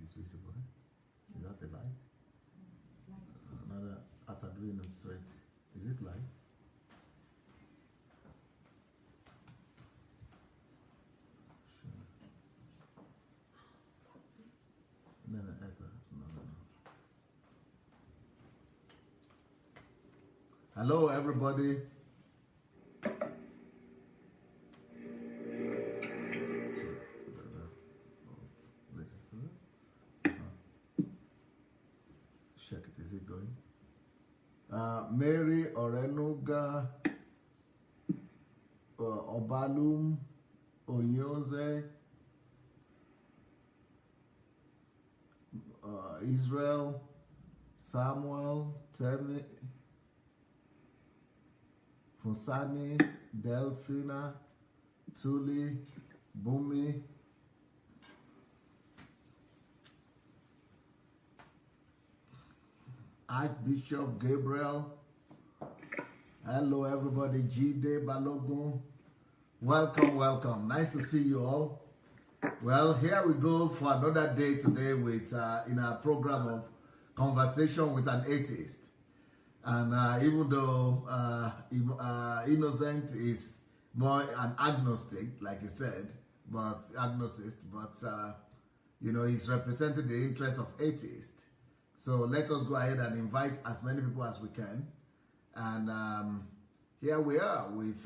is visible. Is that a light? Another Atadrino sweat. Is it light? No, no, no. Hello, everybody. Check it. Is it going? Mary Orenuga, Obalum, Onyoze, Israel, Samuel, Temi, Fusani, Delphina, Tuli, Bumi, Archbishop Gabriel. Hello everybody, Jide Balogun. Welcome, welcome. Nice to see you all. Well, here we go for another day today with in our program of conversation with an atheist. And even though Innocent is more an agnostic, like he said, but agnostic, but you know, he's representing the interests of atheists. So let us go ahead and invite as many people as we can. And here we are with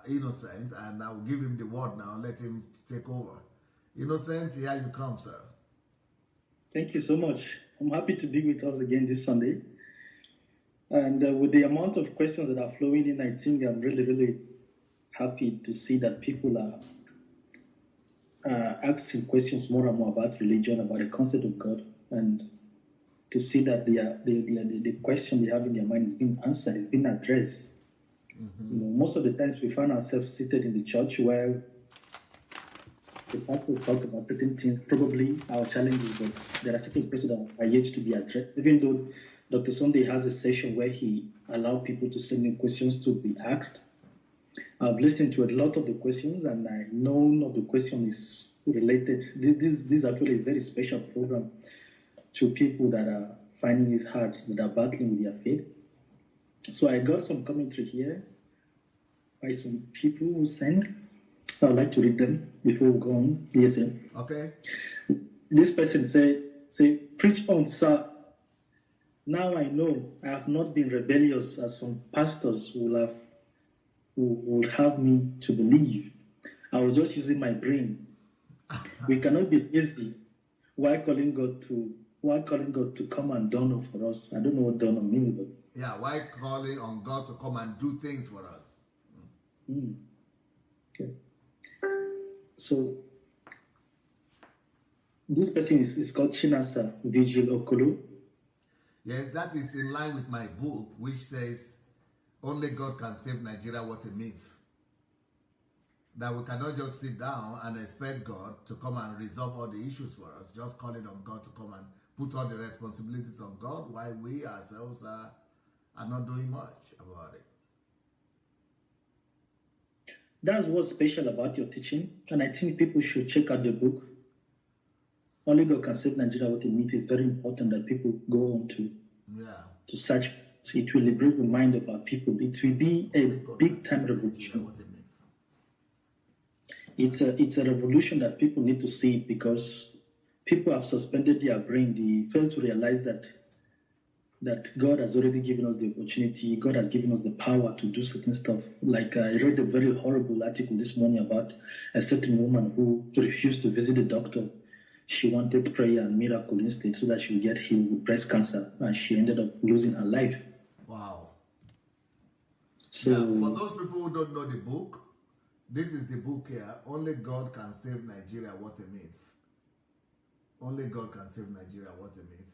Innocent, and I'll give him the word now. Let him take over. Innocent, here you come, sir. Thank you so much. I'm happy to be with us again this Sunday. And with the amount of questions that are flowing in, I think I'm really, really happy to see that people are asking questions more and more about religion, about the concept of God, and to see that the question they have in their mind is being answered, is being addressed. Mm-hmm. You know, most of the times we find ourselves seated in the church where the pastors talk about certain things, probably our challenges, but there are certain questions that are yet to be addressed. Even though Dr. Sunday has a session where he allows people to send in questions to be asked, I've listened to a lot of the questions, and I know none of the question is related. This actually is a very special program to people that are finding it hard, that are battling with their faith. So I got some commentary here by some people who sent. I'd like to read them before we go on. Yes, sir. Okay. This person say, preach on, sir. Now I know I have not been rebellious as some pastors would have me to believe. I was just using my brain. We cannot be lazy. Why calling God to come and donor for us? I don't know what donor means, but yeah, why calling on God to come and do things for us? Okay. So this person is called Chinasa Vigil Okolo. Yes, that is in line with my book, which says only God can save Nigeria. What a myth. That we cannot just sit down and expect God to come and resolve all the issues for us, just calling on God to come and put all the responsibilities on God, while we ourselves are not doing much about it. That's what's special about your teaching, and I think people should check out the book. Only God Can Save Nigeria. What a myth. Is very important that people go on to search. It will liberate the mind of our people. It will be a big time revolution. It's a revolution that people need to see, because people have suspended their brain. They fail to realize that God has already given us the opportunity. God has given us the power to do certain stuff. Like I read a very horrible article this morning about a certain woman who refused to visit the doctor. She wanted prayer and miracle instead so that she would get healed with breast cancer, and she ended up losing her life. Wow. So yeah, for those people who don't know the book, this is the book here. Only God Can Save Nigeria. What a myth. Only God Can Save Nigeria. What a myth.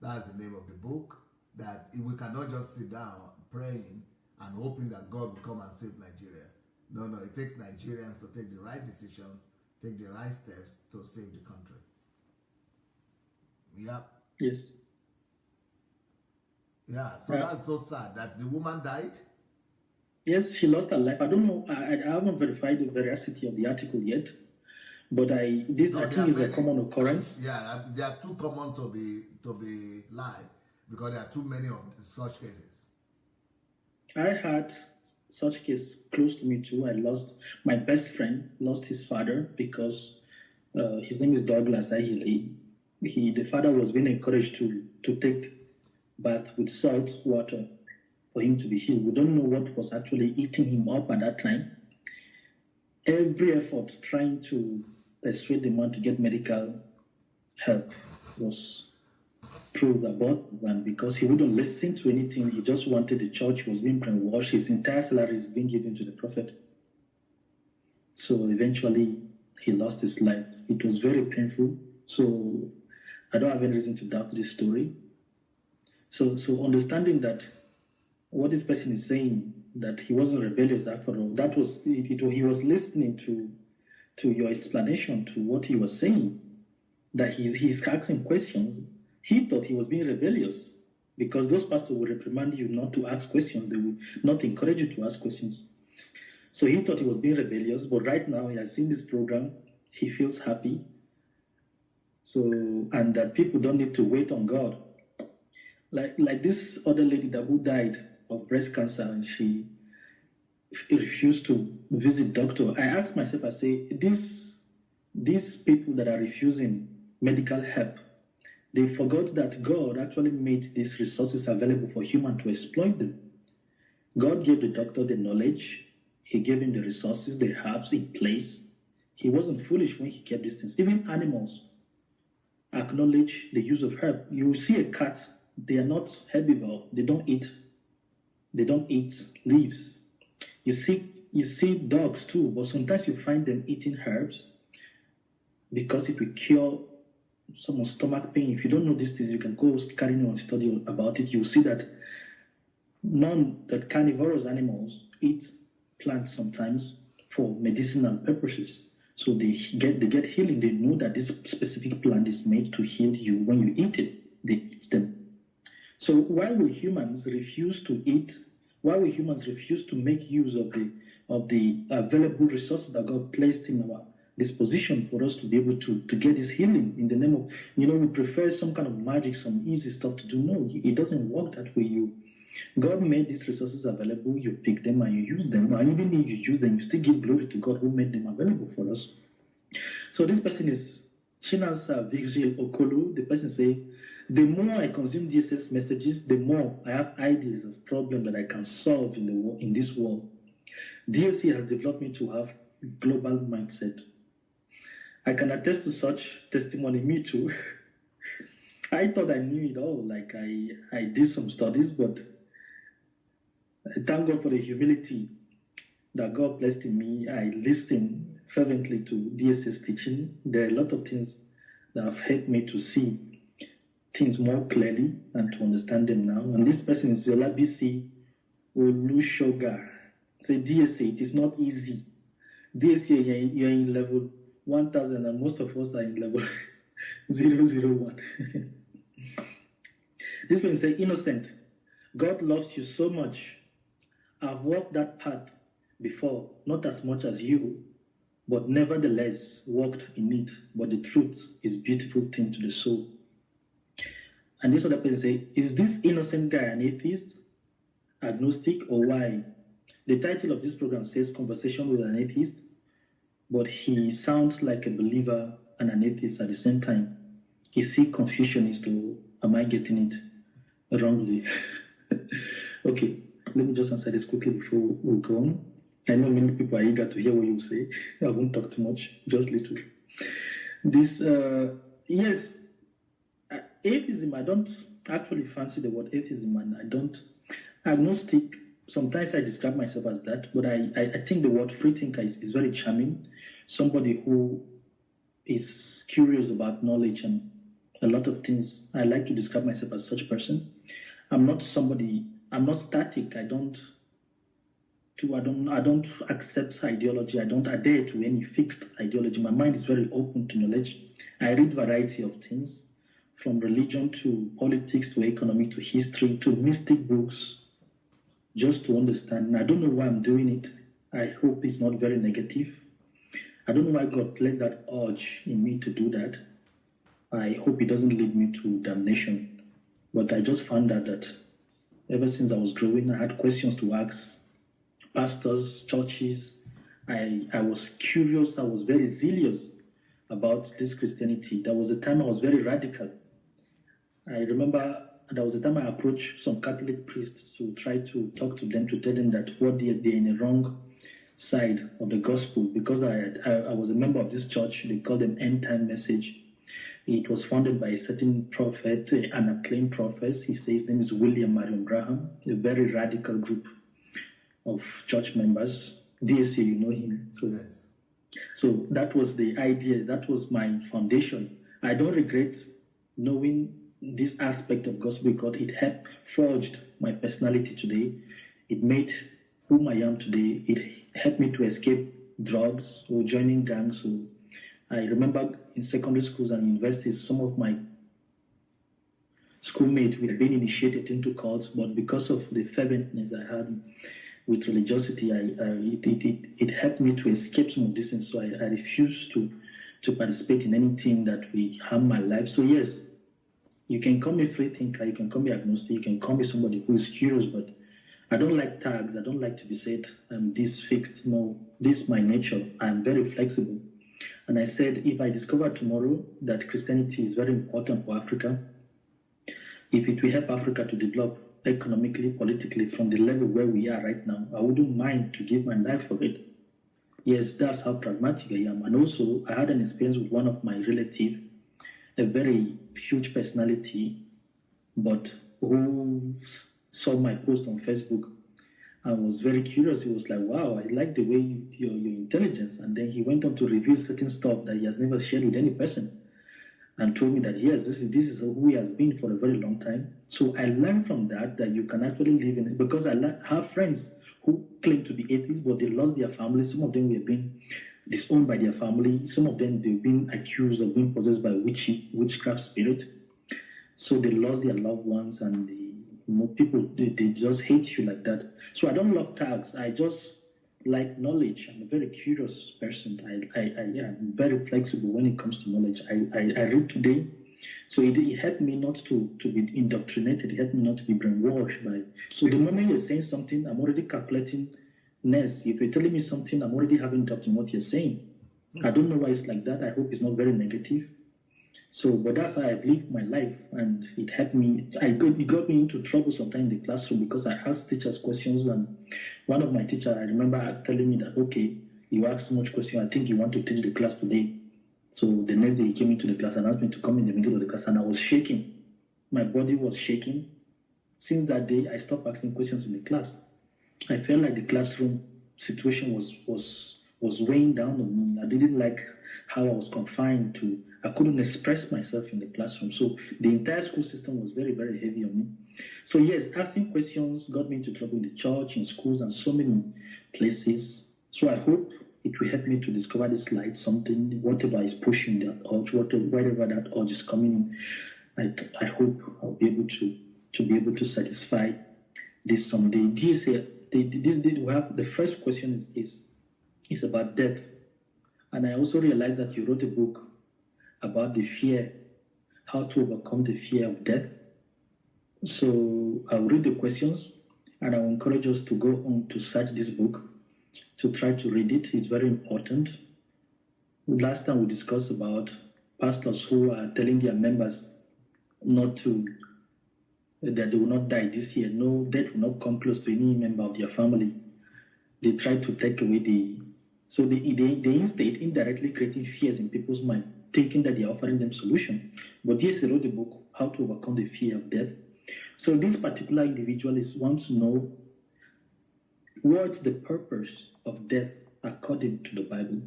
That's the name of the book. That we cannot just sit down praying and hoping that God will come and save Nigeria. No, it takes Nigerians to take the right decisions, take the right steps to save the country. Yeah. Yes. Yeah, so that's so sad that the woman died. Yes, she lost her life. I don't know. I haven't verified the veracity of the article yet, but I think is a common occurrence. Yeah, they are too common to be live because there are too many of such cases. I had such case close to me too. I lost my best friend, lost his father because his name is Douglas Ahili. The father was being encouraged to take bath with salt water for him to be healed. We don't know what was actually eating him up at that time. Every effort trying to persuade the man to get medical help was proved abortive, because he wouldn't listen to anything. He just wanted the church, was being brainwashed. His entire salary is being given to the prophet. So eventually he lost his life. It was very painful. So I don't have any reason to doubt this story. So understanding that what this person is saying, that he wasn't rebellious after all, that was he was listening to your explanation to what he was saying, that he's asking questions. He thought he was being rebellious because those pastors will reprimand you not to ask questions. They will not encourage you to ask questions. So he thought he was being rebellious, but right now he has seen this program. He feels happy. So, and that people don't need to wait on God. Like this other lady who died of breast cancer, and she refused to visit doctor. I asked myself, I say, these people that are refusing medical help, they forgot that God actually made these resources available for humans to exploit them. God gave the doctor the knowledge. He gave him the resources, the herbs in place. He wasn't foolish when he kept these things. Even animals acknowledge the use of herb. You see a cat, they are not herbivore. They don't eat leaves. You see dogs too, but sometimes you find them eating herbs because it will cure some stomach pain. If you don't know these things, you can go carry on study about it. You'll see that carnivorous animals eat plants sometimes for medicinal purposes. So they get healing. They know that this specific plant is made to heal you. When you eat it, they eat them. So why will humans refuse to eat? Why will humans refuse to make use of the available resources that God placed in our disposition for us to be able to get this healing in the name of, we prefer some kind of magic, some easy stuff to do. No, it doesn't work that way. God made these resources available, you pick them and you use them. And even if you use them, you still give glory to God who made them available for us. So this person is Chinasa Vigil Okolo. The person say, the more I consume DSS messages, the more I have ideas of problems that I can solve in this world. DSC has developed me to have global mindset. I can attest to such testimony, me too. I thought I knew it all, like I did some studies, but I thank God for the humility that God placed in me. I listen fervently to DSS teaching. There are a lot of things that have helped me to see things more clearly and to understand them now. And this person is Yola BC Olushoga. Say DSA, it is not easy. DSA, you're in level 1000 and most of us are in level 001. This person say, innocent, God loves you so much. I've walked that path before, not as much as you, but nevertheless walked in it. But the truth is a beautiful thing to the soul. And this other person say, is this innocent guy an atheist, agnostic, or why? The title of this program says Conversation with an Atheist, but he sounds like a believer and an atheist at the same time. Is he Confucianist, or am I getting it wrongly? Okay, let me just answer this quickly before we go on. I know many people are eager to hear what you say. I won't talk too much, just little. This, yes, atheism, I don't actually fancy the word atheism, and I don't. Agnostic, sometimes I describe myself as that, but I think the word free thinker is very charming. Somebody who is curious about knowledge and a lot of things. I like to describe myself as such person. I'm not static. I don't accept ideology. I don't adhere to any fixed ideology. My mind is very open to knowledge. I read variety of things, from religion to politics to economy to history to mystic books. just to understand. And I don't know why I'm doing it. I hope it's not very negative. I don't know why God placed that urge in me to do that. I hope it doesn't lead me to damnation. But I just found out that ever since I was growing, I had questions to ask pastors, churches. I was curious. I was very zealous about this Christianity. There was a time I was very radical. I remember there was a time I approached some Catholic priests to try to talk to them, to tell them that what they're in the wrong side of the gospel, because I was a member of this church. They call them End Time Message. It was founded by a certain prophet, an acclaimed prophet. He says his name is William Marion Graham, a very radical group of church members. DSC, you know him. So, Yes. so that was the idea. That was my foundation. I don't regret knowing this aspect of gospel because it helped forged my personality today. It made whom I am today. It helped me to escape drugs or joining gangs. So I remember in secondary schools and universities, some of my schoolmates were being initiated into cults, but because of the ferventness I had with religiosity, it helped me to escape some of these things. So I refused to participate in anything that will harm my life. So yes, you can call me free thinker, you can call me agnostic, you can call me somebody who is curious, but I don't like tags. I don't like to be said I'm this fixed. No, this is my nature. I'm very flexible. And I said, if I discover tomorrow that Christianity is very important for Africa, if it will help Africa to develop economically, politically from the level where we are right now, I wouldn't mind to give my life for it. Yes, that's how pragmatic I am. And also, I had an experience with one of my relatives, a very huge personality, but who saw my post on Facebook and was very curious. He was like, wow, I like the way your intelligence. And then he went on to reveal certain stuff that he has never shared with any person and told me that, yes, this is who he has been for a very long time. So I learned from that you can actually live in it, because I have friends who claim to be atheists, but they lost their family. Some of them were being disowned by their family. Some of them, they've been accused of being possessed by witchcraft spirit. So they lost their loved ones, and people, they just hate you like that. So I don't love tags. I just like knowledge. I'm a very curious person. I'm very flexible when it comes to knowledge. I read today, so it helped me not to be indoctrinated. It helped me not to be brainwashed by. So the moment you're saying something, I'm already calculating next. If you're telling me something, I'm already having doubt in what you're saying. I don't know why it's like that. I hope it's not very negative. So, but that's how I've lived my life, and it helped me. It got me into trouble sometimes in the classroom because I asked teachers questions, and one of my teachers, I remember telling me that, okay, you asked too much question. I think you want to teach the class today. So the next day he came into the class and asked me to come in the middle of the class, and I was shaking. My body was shaking. Since that day, I stopped asking questions in the class. I felt like the classroom situation was weighing down on me. I didn't like how I was confined to. I couldn't express myself in the classroom. So the entire school system was very, very heavy on me. So yes, asking questions got me into trouble in the church, in schools, and so many places. So I hope it will help me to discover this light, something, whatever is pushing that urge, whatever that urge is coming in. I hope I'll be able to satisfy this someday. We have the first question is about death. And I also realized that you wrote a book about the fear, how to overcome the fear of death. So I'll read the questions, and I'll encourage us to go on to search this book, to try to read it. It's very important. Last time we discussed about pastors who are telling their members that they will not die this year. No, death will not come close to any member of their family. They try to take away so they instate indirectly creating fears in people's mind, thinking that they are offering them solution. But yes, he wrote the book, How to Overcome the Fear of Death. So this particular individual wants to know what's the purpose of death according to the Bible.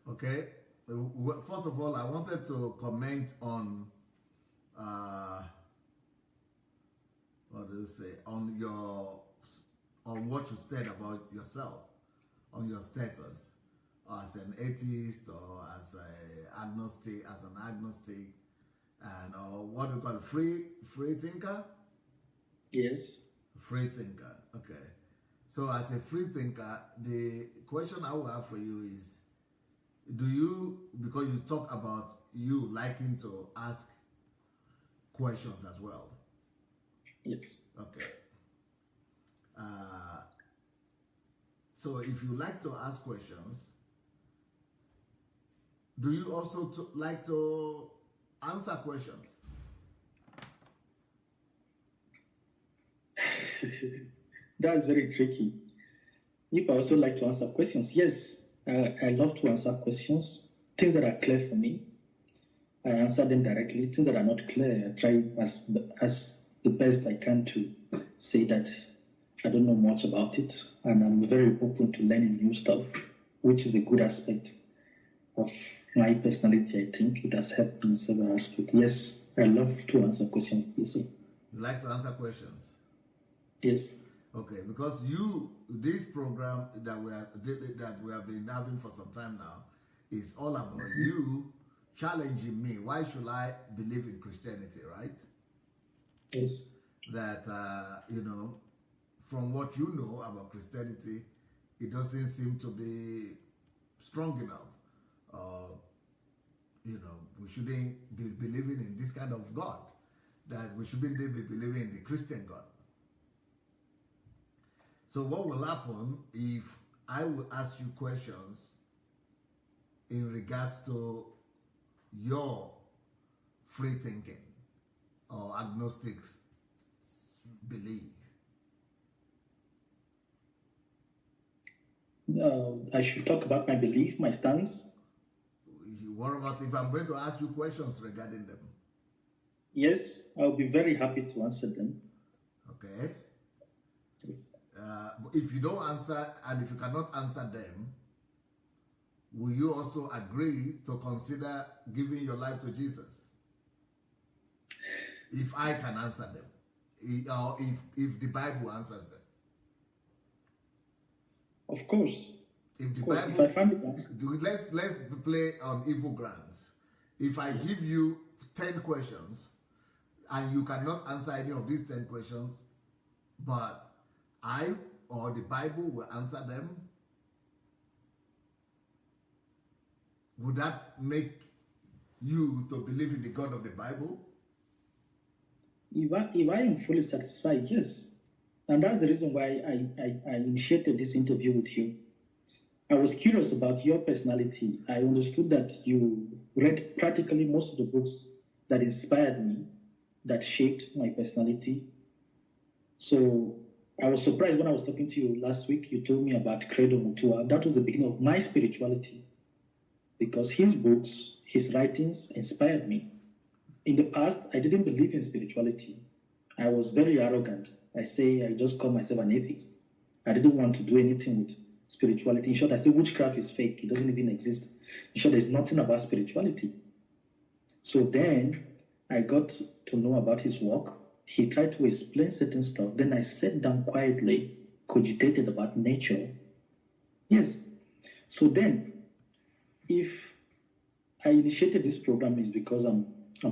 Okay. First of all, I wanted to comment on what do you say, on what you said about yourself, on your status as an atheist or as an agnostic, and or what do you call free thinker? Yes. Free thinker. Okay. So as a free thinker, the question I will have for you is, do you, because you talk about you liking to ask questions as well. Yes. Okay. So if you like to ask questions, do you also like to answer questions? That's very tricky. If I also like to answer questions, yes, I love to answer questions. Things that are clear for me, I answer them directly. Things that are not clear, I try as the best I can to say that I don't know much about it, and I'm very open to learning new stuff, which is a good aspect of my personality. I think it has helped me in several aspects. Yes, I love to answer questions. Yes. You like to answer questions? Yes. Okay, because this program that we have been having for some time now is all about you challenging me. Why should I believe in Christianity, right? Yes. That from what you know about Christianity, it doesn't seem to be strong enough. We shouldn't be believing in this kind of God. That we shouldn't be believing in the Christian God. So what will happen if I will ask you questions in regards to your free thinking or agnostics belief? I should talk about my belief, my stance. What about if I'm going to ask you questions regarding them? Yes, I'll be very happy to answer them. Okay. Yes. If you don't answer, and if you cannot answer them, will you also agree to consider giving your life to Jesus? If I can answer them, or if the Bible answers them. Of course. If the Bible, if I find it, let's play on evil grounds. If I give you 10 questions and you cannot answer any of these 10 questions, but I or the Bible will answer them, would that make you to believe in the God of the Bible? If I am fully satisfied, yes. And that's the reason why I initiated this interview with you. I was curious about your personality. I understood that you read practically most of the books that inspired me, that shaped my personality. So I was surprised when I was talking to you last week. You told me about Credo Mutua. That was the beginning of my spirituality, because his books, his writings inspired me. In the past, I didn't believe in spirituality. I was very arrogant. I just call myself an atheist. I didn't want to do anything with spirituality. In short, I say witchcraft is fake. It doesn't even exist. In short, there's nothing about spirituality. So then I got to know about his work. He tried to explain certain stuff. Then I sat down quietly, cogitated about nature. Yes. So then, if I initiated this program, is because I'm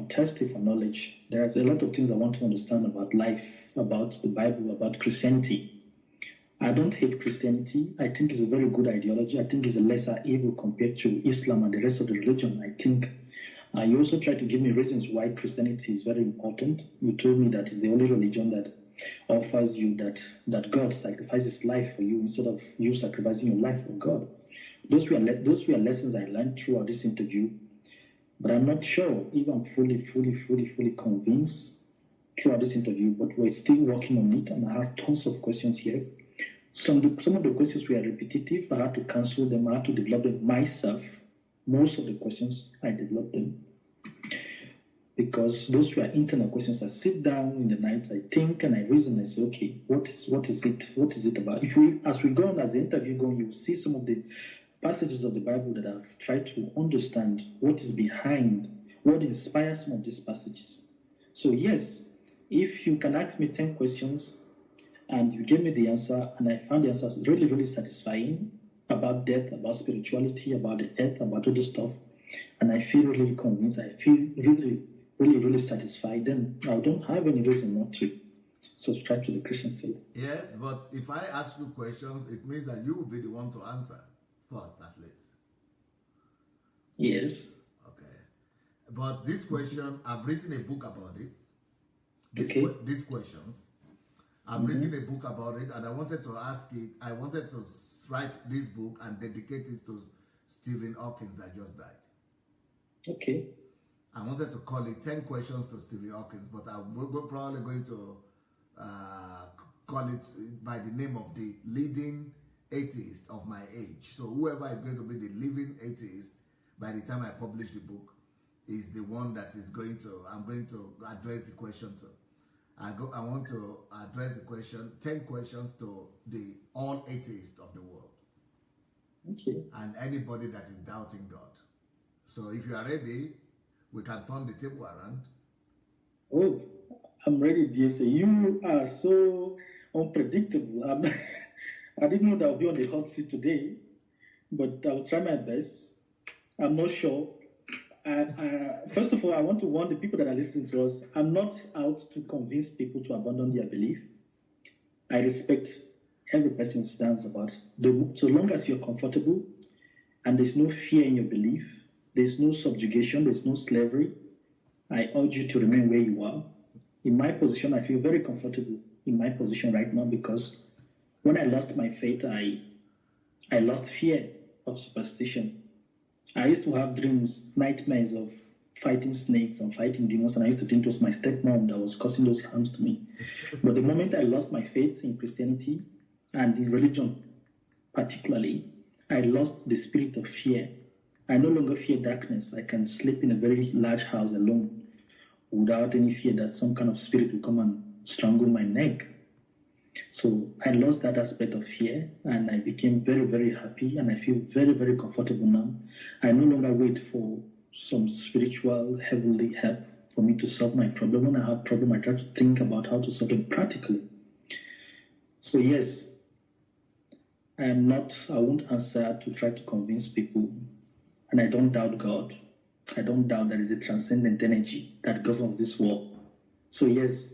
thirsty for knowledge. There's a lot of things I want to understand about life, about the Bible, about Christianity. I don't hate Christianity. I think it's a very good ideology. I think it's a lesser evil compared to Islam and the rest of the religion. I think you also try to give me reasons why Christianity is very important. You told me that it's the only religion that offers you that God sacrifices life for you instead of you sacrificing your life for God. Those were lessons I learned throughout this interview. But I'm not sure if I'm fully convinced throughout this interview, but we're still working on it, and I have tons of questions here. Some of the questions were repetitive. I had to cancel them. I had to develop them myself. Most of the questions, I developed them because those were internal questions. I sit down in the night, I think, and I reason. I say, okay, what is it? What is it about? As we go on, as the interview goes, you will see some of the passages of the Bible that I've tried to understand what is behind, what inspires some of these passages. So yes, if you can ask me 10 questions and you gave me the answer, and I found the answers really, really satisfying about death, about spirituality, about the earth, about all this stuff, and I feel really convinced, I feel really, really, really satisfied, then I don't have any reason not to. subscribe to the Christian faith. Yeah, but if I ask you questions, it means that you will be the one to answer first, at least. Yes. Okay. But this question, I've written a book about it. These questions. I've written a book about it, and I wanted to ask it. I wanted to write this book and dedicate it to Stephen Hawking that just died. Okay. I wanted to call it 10 questions to Stephen Hawking, but I'm probably going to call it by the name of the leading atheist of my age. So whoever is going to be the living atheist by the time I publish the book is the one that is going to, I'm going to address the question to. I want to address the question, 10 questions to the all atheists of the world. Okay. And anybody that is doubting God. So if you are ready, we can turn the table around. Oh, I'm ready, DSA. You are so unpredictable. I didn't know that I'll be on the hot seat today, but I'll try my best. I'm not sure. First of all, I want to warn the people that are listening to us. I'm not out to convince people to abandon their belief. I respect every person's stance about so long as you're comfortable and there's no fear in your belief, there's no subjugation, there's no slavery, I urge you to remain where you are. In my position, I feel very comfortable in my position right now because when I lost my faith, I lost fear of superstition. I used to have dreams, nightmares of fighting snakes and fighting demons, and I used to think it was my stepmom that was causing those harms to me. But the moment I lost my faith in Christianity and in religion particularly, I lost the spirit of fear. I no longer fear darkness. I can sleep in a very large house alone without any fear that some kind of spirit will come and strangle my neck. So I lost that aspect of fear and I became very, very happy and I feel very, very comfortable now. I no longer wait for some spiritual, heavenly help for me to solve my problem. When I have a problem, I try to think about how to solve it practically. So yes, I won't answer to try to convince people. And I don't doubt God. I don't doubt there is a transcendent energy that governs this world. So yes,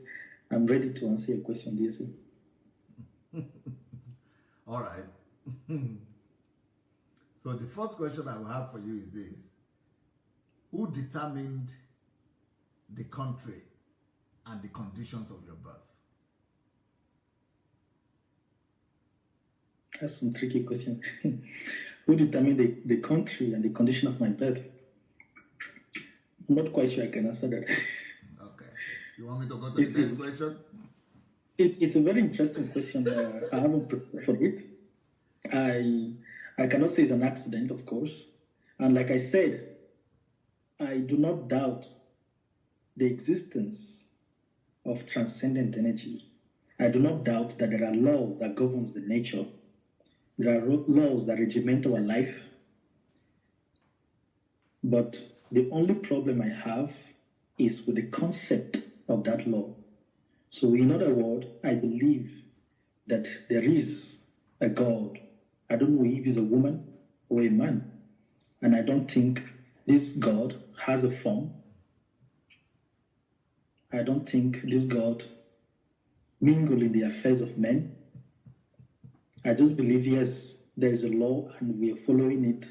I'm ready to answer your question, DSA. All right. So the first question I will have for you is this. Who determined the country and the conditions of your birth? That's some tricky question. Who determined the country and the condition of my birth? I'm not quite sure I can answer that. Okay. You want me to go to the next question? It's a very interesting question. I haven't prepared for it. I cannot say it's an accident, of course. And like I said, I do not doubt the existence of transcendent energy. I do not doubt that there are laws that govern the nature. There are laws that regiment our life. But the only problem I have is with the concept of that law. So in other words, I believe that there is a God. I don't know if he's a woman or a man. And I don't think this God has a form. I don't think this God mingles in the affairs of men. I just believe, yes, there is a law and we are following it.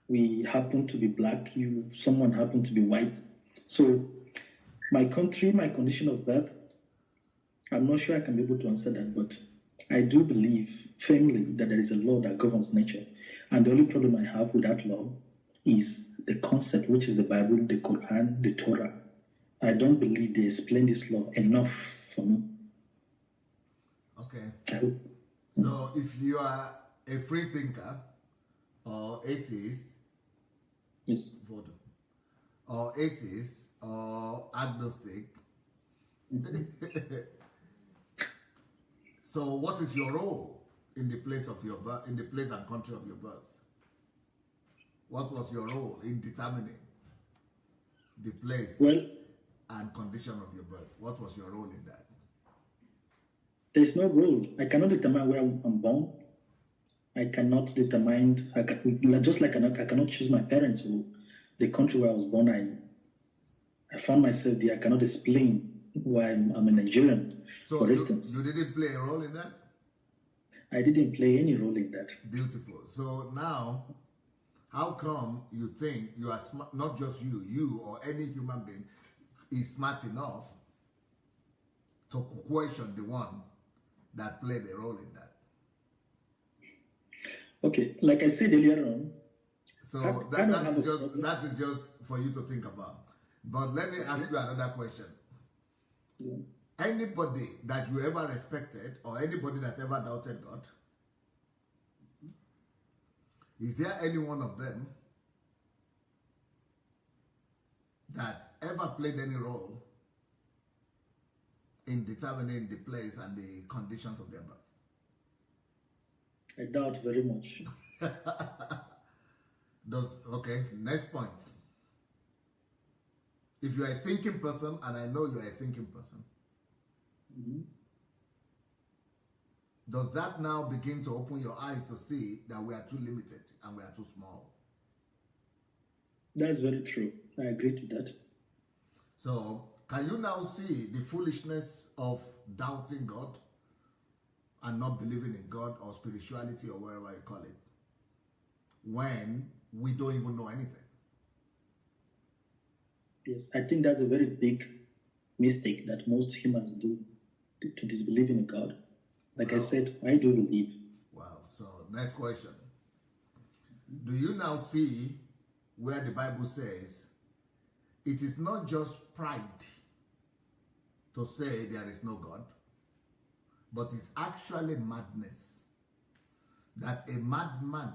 We happen to be black, someone happen to be white. So my country, my condition of birth, I'm not sure I can be able to answer that, but I do believe firmly that there is a law that governs nature. And the only problem I have with that law is the concept, which is the Bible, the Quran, the Torah. I don't believe they explain this law enough for me. Okay. So if you are a free thinker or atheist, yes, or atheist or agnostic, so what is your role in the place of your birth, in the place and country of your birth? What was your role in determining the place and condition of your birth? What was your role in that? There's no role. I cannot determine where I'm born. I cannot determine, just like I cannot choose my parents or the country where I was born. I found myself there. I cannot explain why I'm a Nigerian, So for instance. you didn't play a role in that? I didn't play any role in that. Beautiful. So now, how come you think you are smart, not just you or any human being is smart enough to question the one that played a role in that? Okay, like I said earlier on. So that is just for you to think about. But let me ask you another question. Yeah. Anybody that you ever respected or anybody that ever doubted God, is there any one of them that ever played any role in determining the place and the conditions of their birth? I doubt very much. Okay, next point. If you are a thinking person, and I know you are a thinking person, does that now begin to open your eyes to see that we are too limited and we are too small? That's very true. I agree to that. So, can you now see the foolishness of doubting God and not believing in God or spirituality or whatever you call it, when we don't even know anything? Yes, I think that's a very big mistake that most humans do, to disbelieve in God. Like I said, I do believe. Wow. So, next question. Do you now see where the Bible says it is not just pride to say there is no God, but it's actually madness that a madman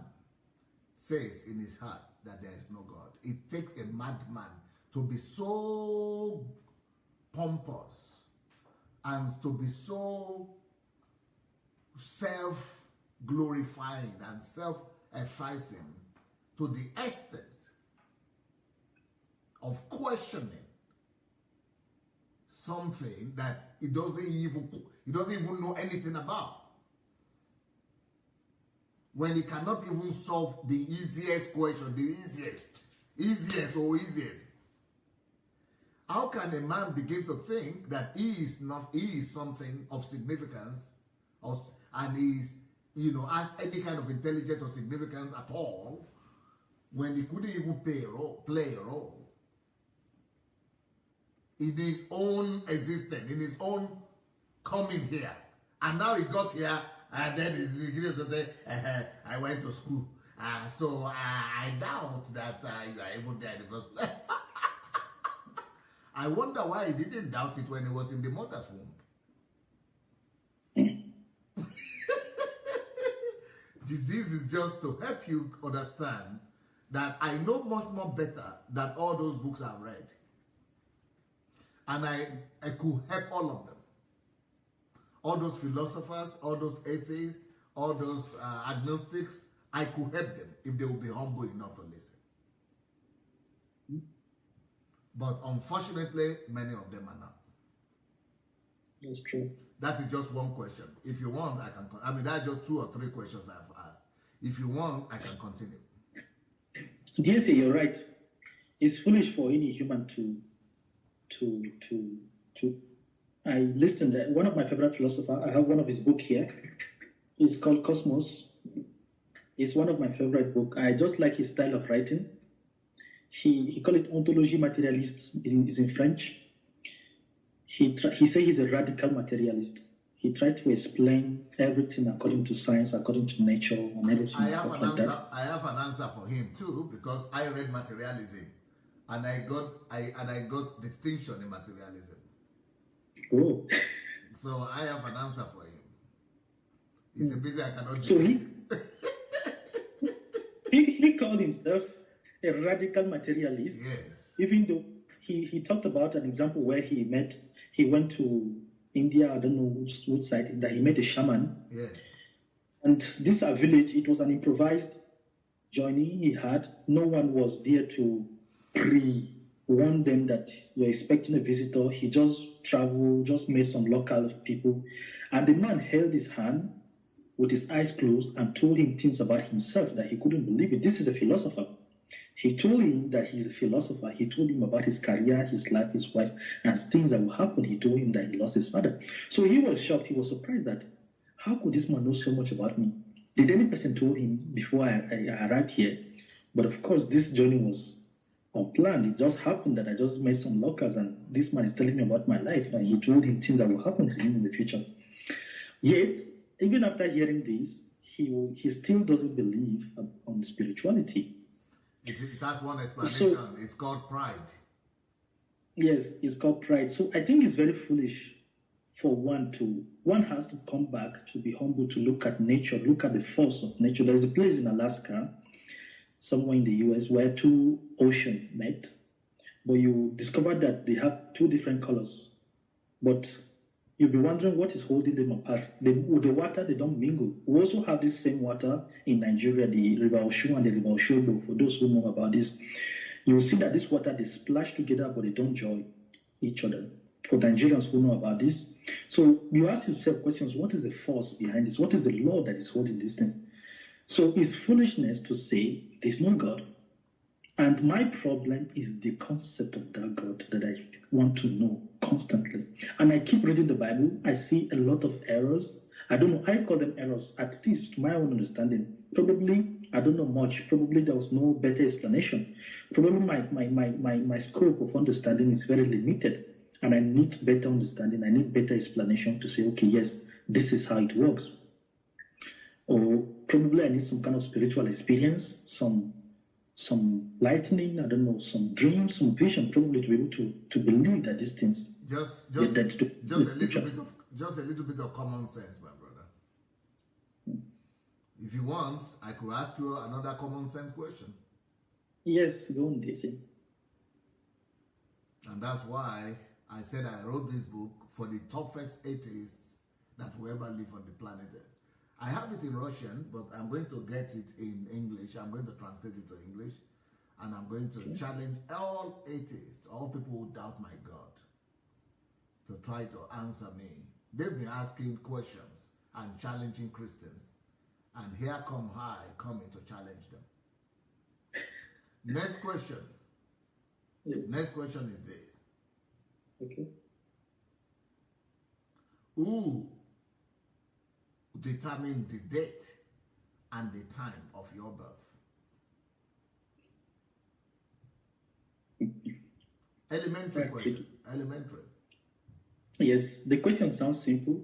says in his heart that there is no God? It takes a madman to be so pompous and to be so self-glorifying and self-effacing to the extent of questioning something that he doesn't even know anything about. When he cannot even solve the easiest question, the easiest. How can a man begin to think that he is something of significance, and has any kind of intelligence or significance at all, when he couldn't even play a role in his own existence, in his own coming here? And now he got here, and then he's beginning to say, I went to school. So I doubt that you are even there in the first place. I wonder why he didn't doubt it when he was in the mother's womb. This is just to help you understand that I know much more better than all those books I've read. And I could help all of them. All those philosophers, all those atheists, all those agnostics, I could help them if they would be humble enough to listen. But unfortunately, many of them are not. That's true. That is just one question. If you want, I can. That's just 2 or 3 questions I've asked. If you want, I can continue. Yes, you're right. It's foolish for any human to. I listened. One of my favorite philosophers, I have one of his books here. It's called Cosmos. It's one of my favorite books. I just like his style of writing. He called it ontologie materialiste. Is in French. He says he's a radical materialist. He tried to explain everything according to science, according to nature, and everything. I have an answer for him too, because I read materialism, and I got distinction in materialism. Oh. So I have an answer for him. It's a bit I cannot do. So he called himself a radical materialist. Yes. Even though he talked about an example where he went to India, I don't know which site, that he met a shaman. Yes. And this village, it was an improvised journey he had. No one was there to pre-warn them that you're expecting a visitor. He just traveled, just met some local people. And the man held his hand with his eyes closed and told him things about himself that he couldn't believe it. This is a philosopher. He told him that he's a philosopher. He told him about his career, his life, his wife, and things that will happen. He told him that he lost his father. So he was shocked. He was surprised that how could this man know so much about me? Did any person told him before I arrived here? But of course, this journey was unplanned. It just happened that I just met some locals, and this man is telling me about my life, and he told him things that will happen to him in the future. Yet, even after hearing this, he still doesn't believe on spirituality. It has one explanation. So, it's called pride. Yes, it's called pride. So I think it's very foolish for one has to come back to be humble, to look at nature, look at the force of nature. There's a place in Alaska, somewhere in the US, where two oceans met, but you discover that they have two different colors. But you'll be wondering what is holding them apart. The water, they don't mingle. We also have this same water in Nigeria, the River Oshu and the River Oshobo. For those who know about this, you will see that this water, they splash together, but they don't join each other. For Nigerians who know about this, so you ask yourself questions: what is the force behind this? What is the law that is holding these things? So it's foolishness to say there's no God. And my problem is the concept of that God that I want to know constantly. And I keep reading the Bible. I see a lot of errors. I don't know. I call them errors, at least to my own understanding. Probably, I don't know much. Probably there was no better explanation. Probably my scope of understanding is very limited. And I need better understanding. I need better explanation to say, okay, yes, this is how it works. Or probably I need some kind of spiritual experience, some lightning, I don't know, some dreams, some vision, probably to be able to believe that these things. Just a little bit of common sense, my brother. If you want, I could ask you another common sense question. Yes, go on, DC. And that's why I said I wrote this book for the toughest atheists that will ever live on the planet Earth. I have it in Russian, but I'm going to get it in English. I'm going to translate it to English. And I'm going to challenge all atheists, all people who doubt my God, to try to answer me. They've been asking questions and challenging Christians. And here come I coming to challenge them. Next question. Yes. Next question is this. Okay. Who determine the date and the time of your birth? Elementary question. Tricky. Elementary. Yes, the question sounds simple.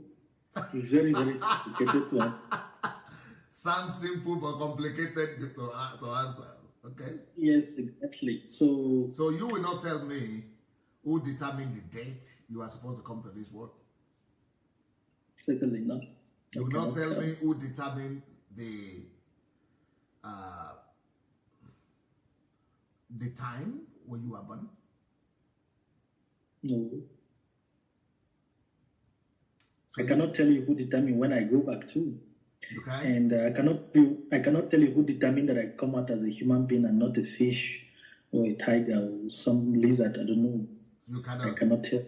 It's very, very complicated to answer. Sounds simple but complicated to answer. Okay? Yes, exactly. So you will not tell me who determined the date you are supposed to come to this world? Certainly not. You will not tell me who determined the time when you were born? No. So I cannot tell you who determined when I go back to. You can't? And I cannot tell you who determined that I come out as a human being and not a fish or a tiger or some lizard. I don't know. You cannot. I cannot tell.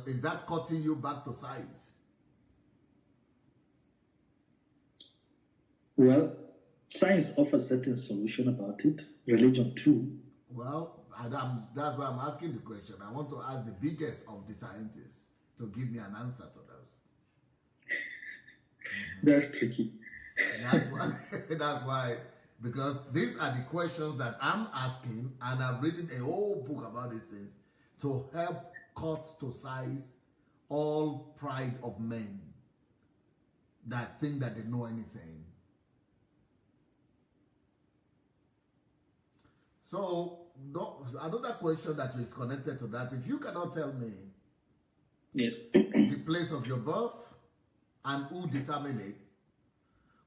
Is that cutting you back to size? Well, science offers certain solution about it. Religion too. Well, that's why I'm asking the question. I want to ask the biggest of the scientists to give me an answer to those. That's tricky. That's why, because these are the questions that I'm asking, and I've written a whole book about these things to help cut to size all pride of men that think that they know anything. So, another question that is connected to that, if you cannot tell me yes, the place of your birth and who determined it,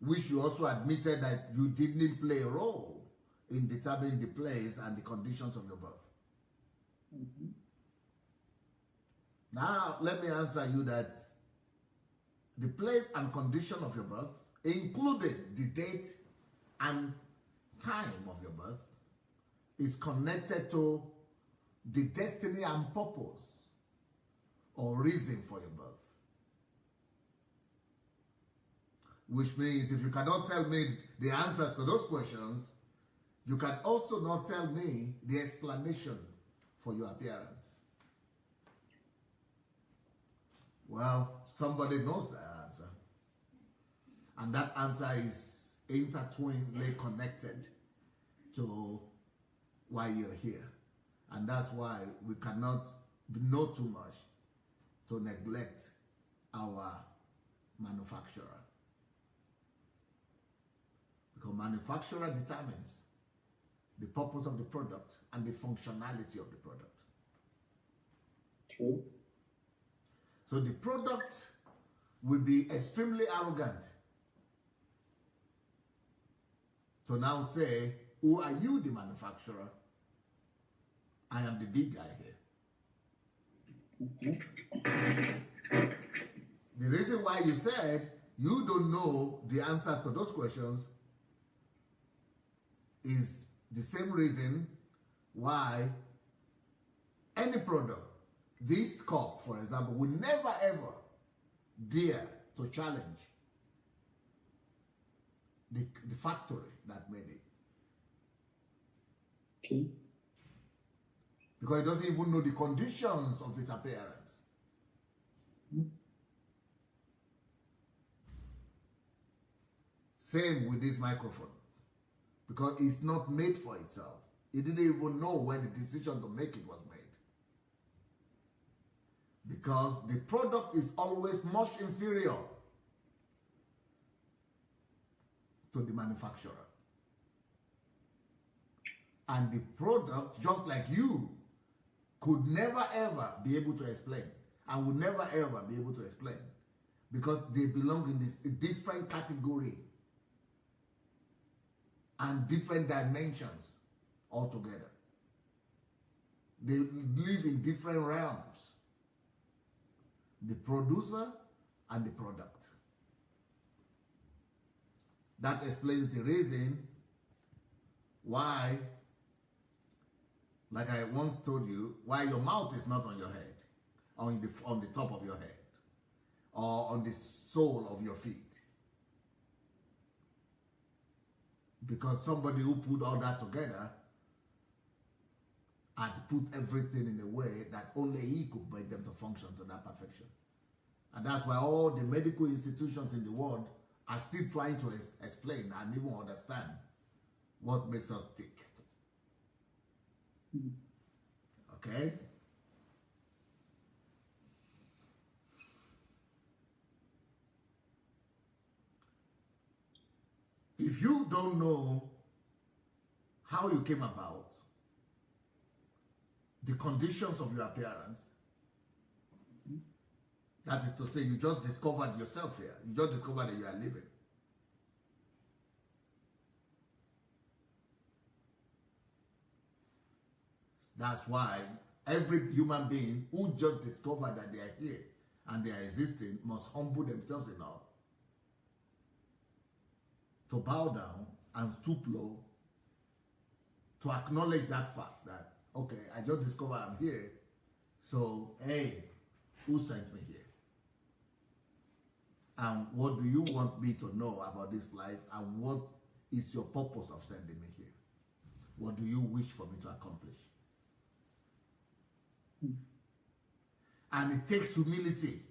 which you also admitted that you didn't play a role in determining the place and the conditions of your birth. Mm-hmm. Now, let me answer you that the place and condition of your birth, including the date and time of your birth, is connected to the destiny and purpose or reason for your birth. Which means if you cannot tell me the answers to those questions, You can also not tell me the explanation for your appearance. Well, somebody knows the answer. And that answer is intertwinedly connected to why you're here. And that's why we cannot know too much to neglect our manufacturer. Because manufacturer determines the purpose of the product and the functionality of the product. True. So the product will be extremely arrogant to now say, who are you, the manufacturer? I am the big guy here. The reason why you said you don't know the answers to those questions is the same reason why any product, this cup, for example, would never ever dare to challenge the factory that made it. Okay. Because it doesn't even know the conditions of its appearance. Same with this microphone. Because it's not made for itself. It didn't even know when the decision to make it was made. Because the product is always much inferior to the manufacturer. And the product, just like you, could never ever be able to explain, and would never ever be able to explain, because they belong in this different category and different dimensions altogether. They live in different realms. The producer and the product. That explains the reason why, like I once told you, why your mouth is not on your head, on the top of your head, or on the sole of your feet. Because somebody who put all that together had put everything in a way that only he could make them to function to that perfection. And that's why all the medical institutions in the world are still trying to explain and even understand what makes us tick. Okay? If you don't know how you came about, the conditions of your appearance, that is to say, you just discovered yourself here. You just discovered that you are living. That's why every human being who just discovered that they are here and they are existing must humble themselves enough to bow down and stoop low to acknowledge that fact that, okay, I just discovered I'm here, so, hey, who sent me here? And what do you want me to know about this life, and what is your purpose of sending me here? What do you wish for me to accomplish? And it takes humility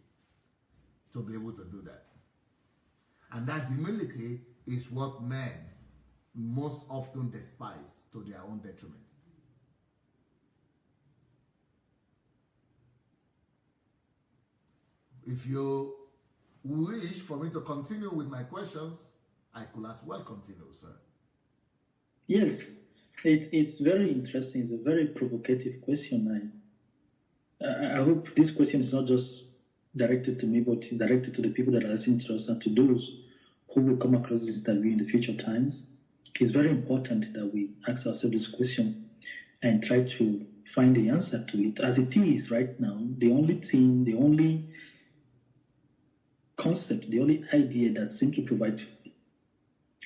to be able to do that. And that humility is what men most often despise to their own detriment. If you wish for me to continue with my questions, I could as well continue, sir. Yes, it's very interesting. It's a very provocative question. I hope this question is not just directed to me, but directed to the people that are listening to us and to those who will come across this interview in the future times. It's very important that we ask ourselves this question and try to find the answer to it. As it is right now, the only thing, the only concept, the only idea that seems to provide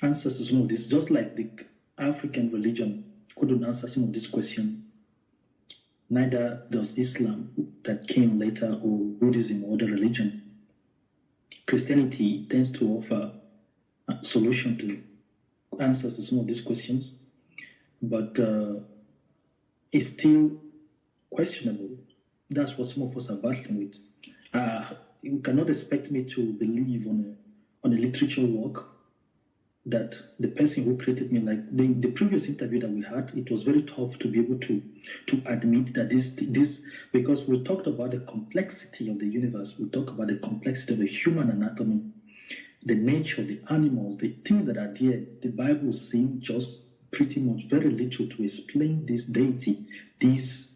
answers to some of this, just like the African religion couldn't answer some of this question, neither does Islam that came later, or Buddhism or other religion. Christianity tends to offer a solution to answers to some of these questions. but it's still questionable. That's what some of us are battling with. You cannot expect me to believe on a literature work that the person who created me, like the previous interview that we had, it was very tough to be able to admit that this because we talked about the complexity of the universe, we talked about the complexity of the human anatomy, the nature of the animals, the things that are there. The Bible is saying just pretty much very little to explain this deity, this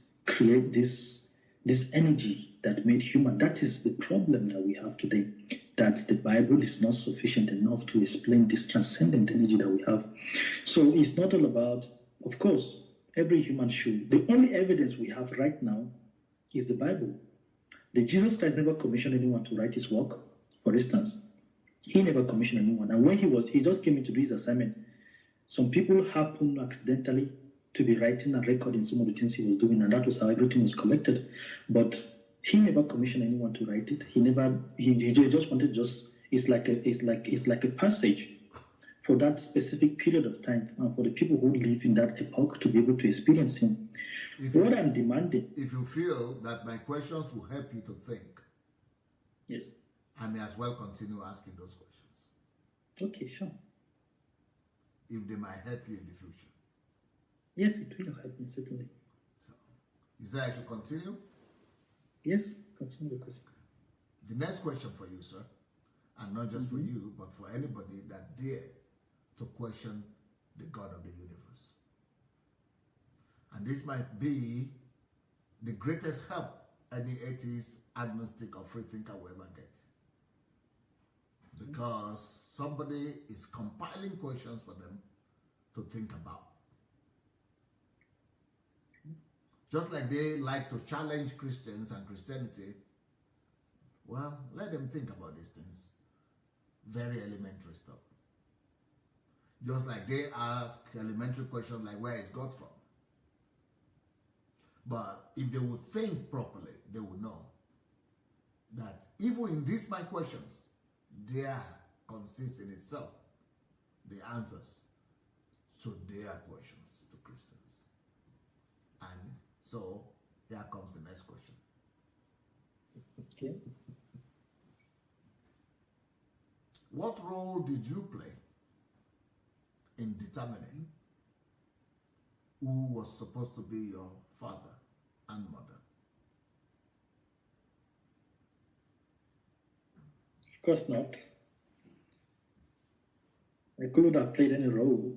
energy that made human. That is the problem that we have today, that the Bible is not sufficient enough to explain this transcendent energy that we have. So it's not all about, of course, every human should. The only evidence we have right now is the Bible. The Jesus Christ never commissioned anyone to write his work, for instance. He never commissioned anyone. And when he just came in to do his assignment, some people happened accidentally to be writing and recording some of the things he was doing, and that was how everything was collected. But he never commissioned anyone to write it. He just wanted it's like a passage for that specific period of time, and for the people who live in that epoch to be able to experience him. What I'm demanding. If you feel that my questions will help you to think, yes, I may as well continue asking those questions. Okay, sure. If they might help you in the future. Yes, it will help me, certainly. So, you say I should continue? Yes, continue the question. The next question for you, sir, and not just for you, but for anybody that dare to question the God of the universe. And this might be the greatest help any atheist, agnostic, or free thinker will ever get. Because somebody is compiling questions for them to think about. Just like they like to challenge Christians and Christianity, well, let them think about these things. Very elementary stuff. Just like they ask elementary questions like, where is God from? But if they would think properly, they would know that even in these my questions, there consists in itself the answers to their questions to Christians. And so here comes the next question. Okay. What role did you play in determining who was supposed to be your father and mother? Of course not. I couldn't have played any role.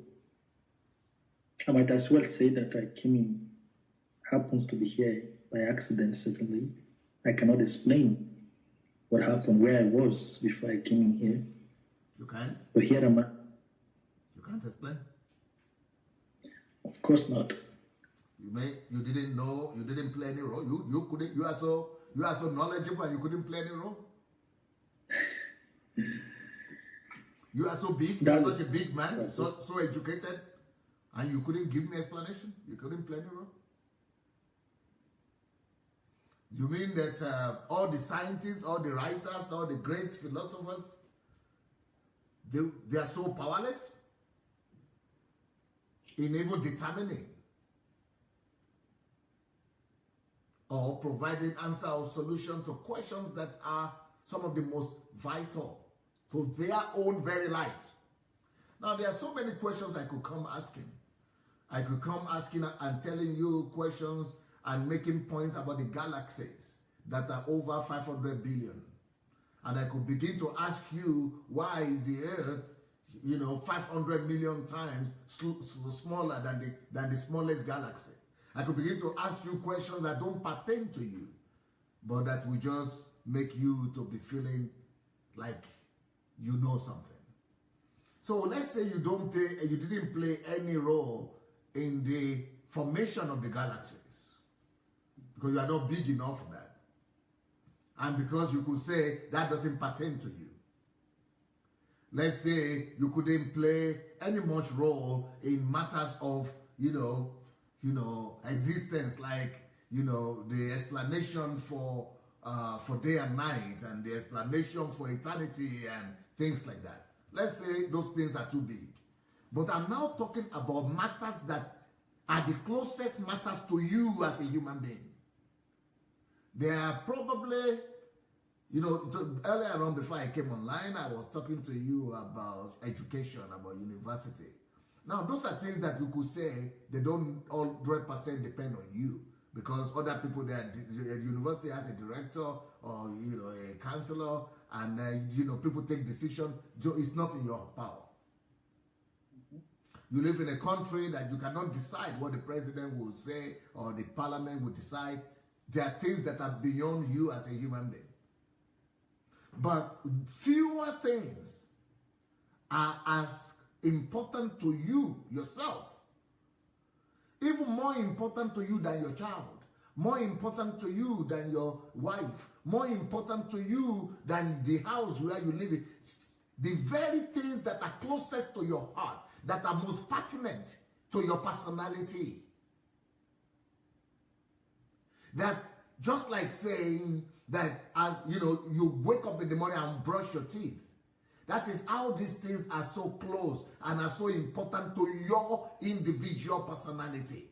I might as well say that I came in, happens to be here by accident, certainly. I cannot explain what happened, where I was before I came in here. You can't? But here am I. You can't explain? Of course not. You didn't know, you didn't play any role. You couldn't, you are so knowledgeable and you couldn't play any role. You are so big, you are such a big man, so educated, and you couldn't give me explanation? You couldn't play any role? You mean that all the scientists, all the writers, all the great philosophers, they are so powerless in even determining or providing answer or solution to questions that are some of the most vital to their own very life? Now, there are so many questions I could come asking. I could come asking and telling you questions and making points about the galaxies that are over 500 billion. And I could begin to ask you, why is the Earth, 500 million times smaller than the smallest galaxy? I could begin to ask you questions that don't pertain to you, but that will just make you to be feeling like you know something. So let's say you didn't play any role in the formation of the galaxies, because you are not big enough for that. And because you could say that doesn't pertain to you. Let's say you couldn't play any much role in matters of, existence, like, the explanation for day and night, and the explanation for eternity and things like that. Let's say those things are too big. But I'm now talking about matters that are the closest matters to you as a human being. They are probably, you know, earlier on before I came online, I was talking to you about education, about university. Now, those are things that you could say they don't 100% depend on you, because other people there, the university has a director or, you know, a counselor, and you know, people take decisions. So it's not in your power. You live in a country that you cannot decide what the president will say or the parliament will decide. There are things that are beyond you as a human being. But fewer things are as important to you yourself, even more important to you than your child, more important to you than your wife, more important to you than the house where you live in. The very things that are closest to your heart, that are most pertinent to your personality. That just like saying that, as you know, you wake up in the morning and brush your teeth. That is how these things are so close and are so important to your individual personality.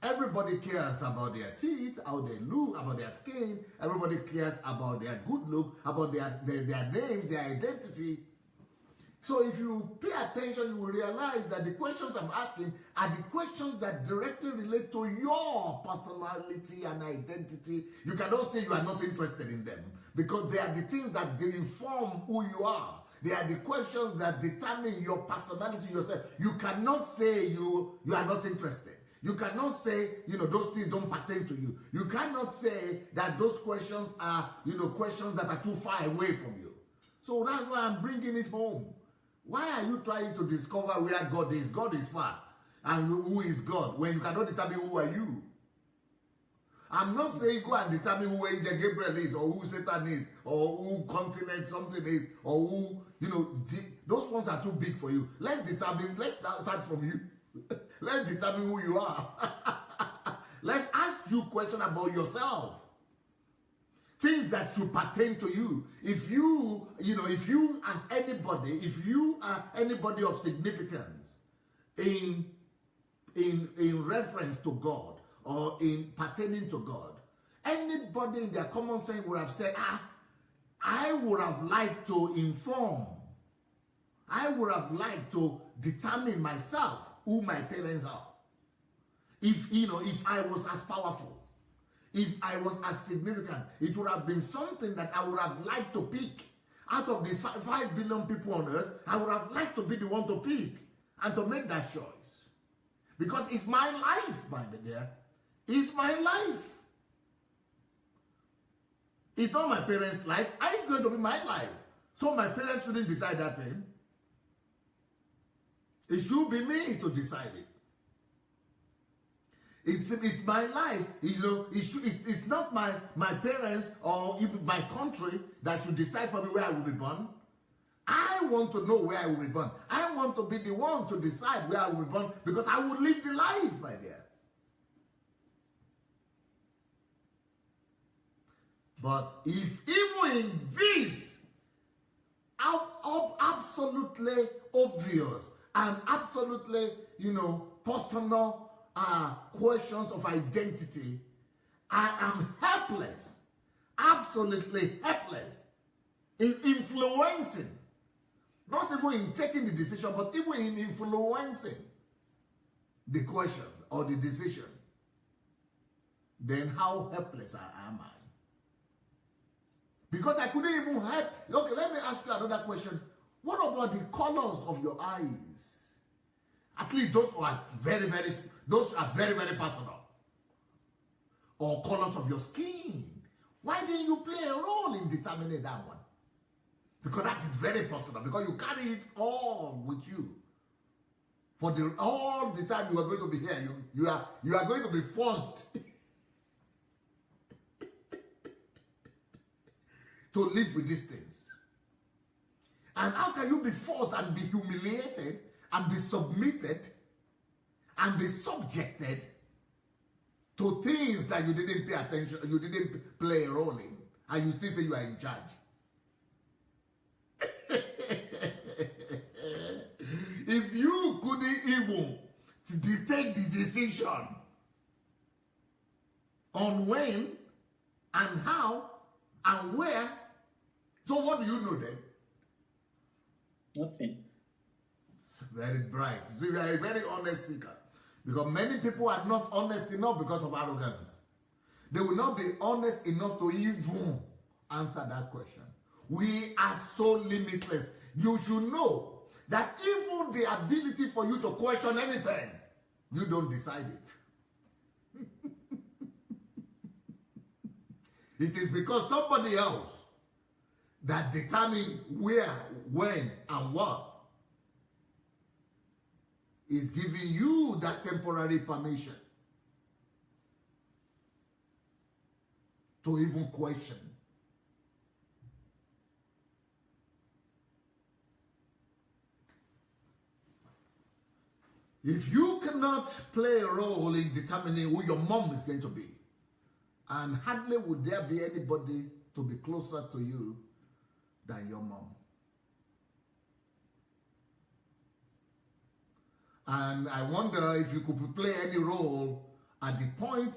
Everybody cares about their teeth, how they look, about their skin. Everybody cares about their good look, about their names, their identity. So if you pay attention, you will realize that the questions I'm asking are the questions that directly relate to your personality and identity. You cannot say you are not interested in them, because they are the things that they inform who you are. They are the questions that determine your personality yourself. You cannot say you are not interested. You cannot say, you know, those things don't pertain to you. You cannot say that those questions are, you know, questions that are too far away from you. So that's why I'm bringing it home. Why are you trying to discover where God is? God is far. And who is God when you cannot determine who are you? I'm not saying go and determine who Angel Gabriel is, or who Satan is, or who continent something is, or who, you know, those ones are too big for you. Let's start from you. Let's determine who you are. Let's ask you questions about yourself. Things that should pertain to you. If you as anybody, if you are anybody of significance in reference to God or in pertaining to God, anybody in their common sense would have said, I would have liked to inform. I would have liked to determine myself who my parents are. If I was as powerful, if I was as significant, it would have been something that I would have liked to pick. Out of the 5 billion people on earth, I would have liked to be the one to pick and to make that choice. Because it's my life, my dear. It's my life. It's not my parents' life. It's going to be my life. So my parents shouldn't decide that thing. It should be me to decide it. It's my life. You know, it's not my parents or even my country that should decide for me where I will be born. I want to know where I will be born. I want to be the one to decide where I will be born, because I will live the life, my dear. But if even in this absolutely obvious and absolutely, personal questions of identity, I am helpless, absolutely helpless in influencing, not even in taking the decision, but even in influencing the question or the decision, then how helpless am I? Because I couldn't even help. Okay, let me ask you another question. What about the colors of your eyes? At least those are very, very personal. Or colors of your skin. Why didn't you play a role in determining that one? Because that is very personal. Because you carry it all with you. For all the time you are going to be here, you are going to be forced to live with these things. And how can you be forced and be humiliated and be submitted and be subjected to things that you didn't pay attention, you didn't play a role in, and you still say you are in charge? If you couldn't even take the decision on when and how and where. So what do you know then? Nothing. It's very bright. So you are a very honest seeker. Because many people are not honest enough because of arrogance. They will not be honest enough to even answer that question. We are so limitless. You should know that even the ability for you to question anything, you don't decide it. It is because somebody else that determines where, when, and what is giving you that temporary permission to even question. If you cannot play a role in determining who your mom is going to be, and hardly would there be anybody to be closer to you than your mom. And I wonder if you could play any role at the point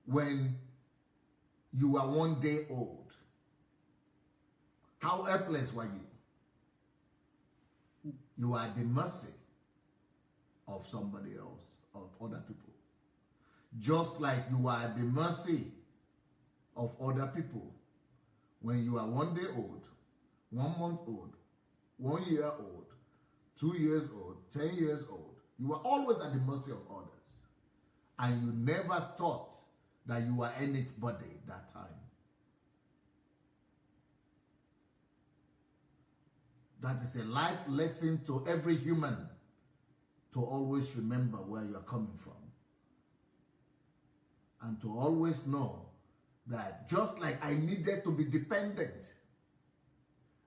when you were 1 day old. How helpless were you? You were at the mercy of somebody else, of other people. Just like you are at the mercy of other people when you are 1 day old, 1 month old, 1 year old, 2 years old, 10 years old. You were always at the mercy of others. And you never thought that you were anybody that time. That is a life lesson to every human, to always remember where you are coming from. And to always know that just like I needed to be dependent,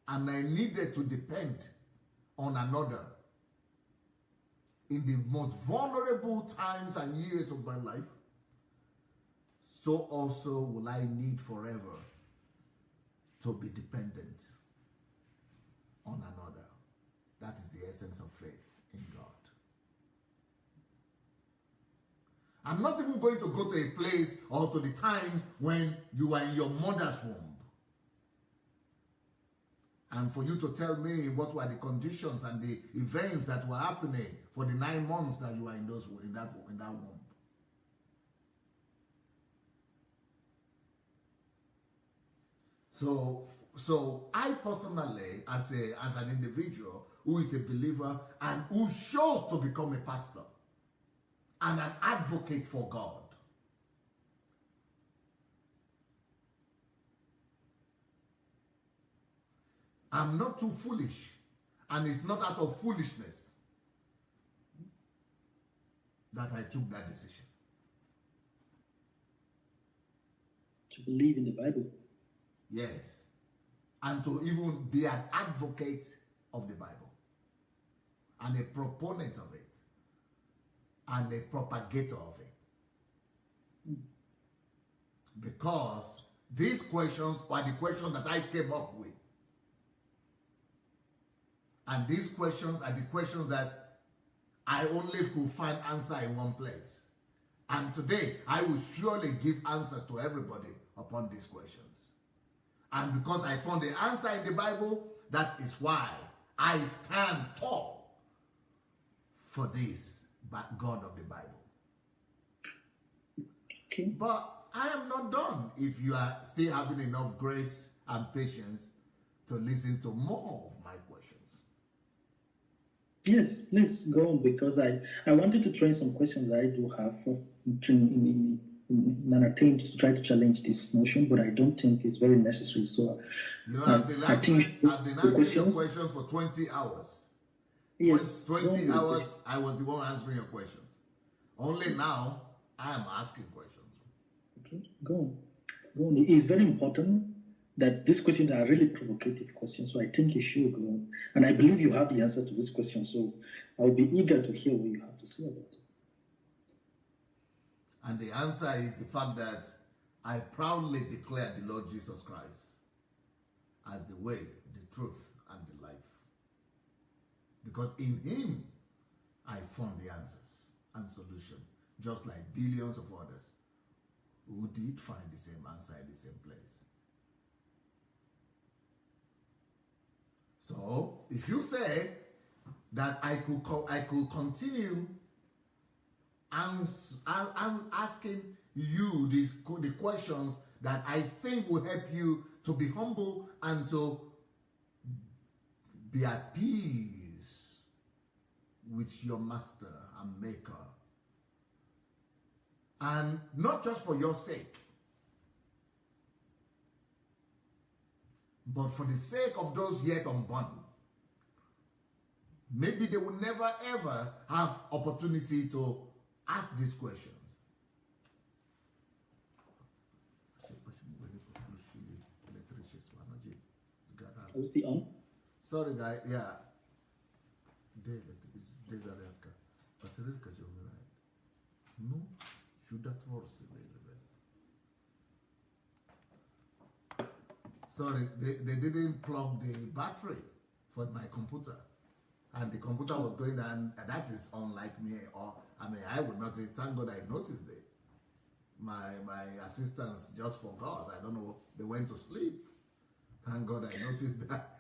and I needed to depend on another in the most vulnerable times and years of my life, so also will I need forever to be dependent on another. That is the essence of faith in God. I'm not even going to go to a place or to the time when you were in your mother's womb. And for you to tell me what were the conditions and the events that were happening for the 9 months that you were in that womb. So I personally, as an individual who is a believer and who chose to become a pastor and an advocate for God, I'm not too foolish, and it's not out of foolishness that I took that decision. To believe in the Bible. Yes. And to even be an advocate of the Bible, and a proponent of it, and a propagator of it. Because these questions are the questions that I came up with. And these questions are the questions that I only could find answer in one place. And today, I will surely give answers to everybody upon these questions. And because I found the answer in the Bible, that is why I stand tall for this God of the Bible. Okay. But I am not done if you are still having enough grace and patience to listen to more of my questions. Yes, please go on, because I wanted to try some questions I do have in an attempt to try to challenge this notion, but I don't think it's very necessary. So, I've been asking your questions for 20 hours. Yes, 20 hours, I was the one answering your questions. Only now, I am asking questions. Okay, go on. Go on. It is very important that these questions are really provocative questions, so I think you should go on. And I believe you have the answer to this question, so I'll be eager to hear what you have to say about it. And the answer is the fact that I proudly declare the Lord Jesus Christ as the way, the truth, and the life. Because in Him, I found the answers. and solution, just like billions of others who did find the same answer in the same place. So, if you say that I could continue asking you the questions that I think will help you to be humble and to be at peace with your master and maker. And not just for your sake, but for the sake of those yet unborn. Maybe they will never ever have opportunity to ask these questions. Was the on? Sorry, guy. Yeah. No, should that force sorry, they didn't plug the battery for my computer, and the computer was going down, and that is unlike me. Or I mean, I would not. Thank God I noticed it. My assistants just forgot. I don't know. They went to sleep. Thank God I noticed that.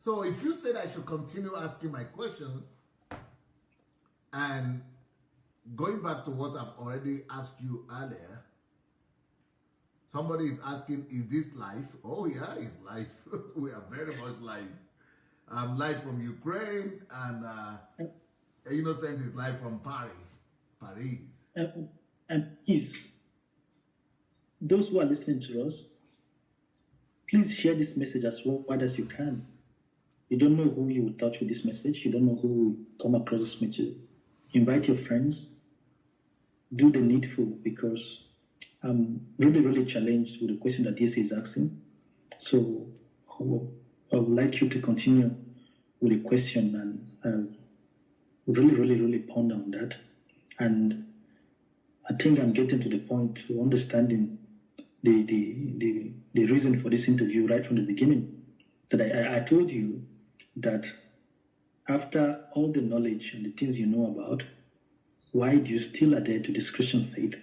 So if you said I should continue asking my questions, and going back to what I've already asked you earlier, somebody is asking, is this life? Oh yeah, it's life. We are very much live. I'm live from Ukraine, and Innocent is live from Paris. And please, those who are listening to us, please share this message as wide as you can. You don't know who you will touch with this message. You don't know who will come across this message. Invite your friends. Do the needful, because I'm really, really challenged with the question that DC is asking. So I would like you to continue with the question and really, really, really ponder on that. And I think I'm getting to the point to understanding the reason for this interview right from the beginning. That I told you that after all the knowledge and the things you know about, why do you still adhere to this Christian faith?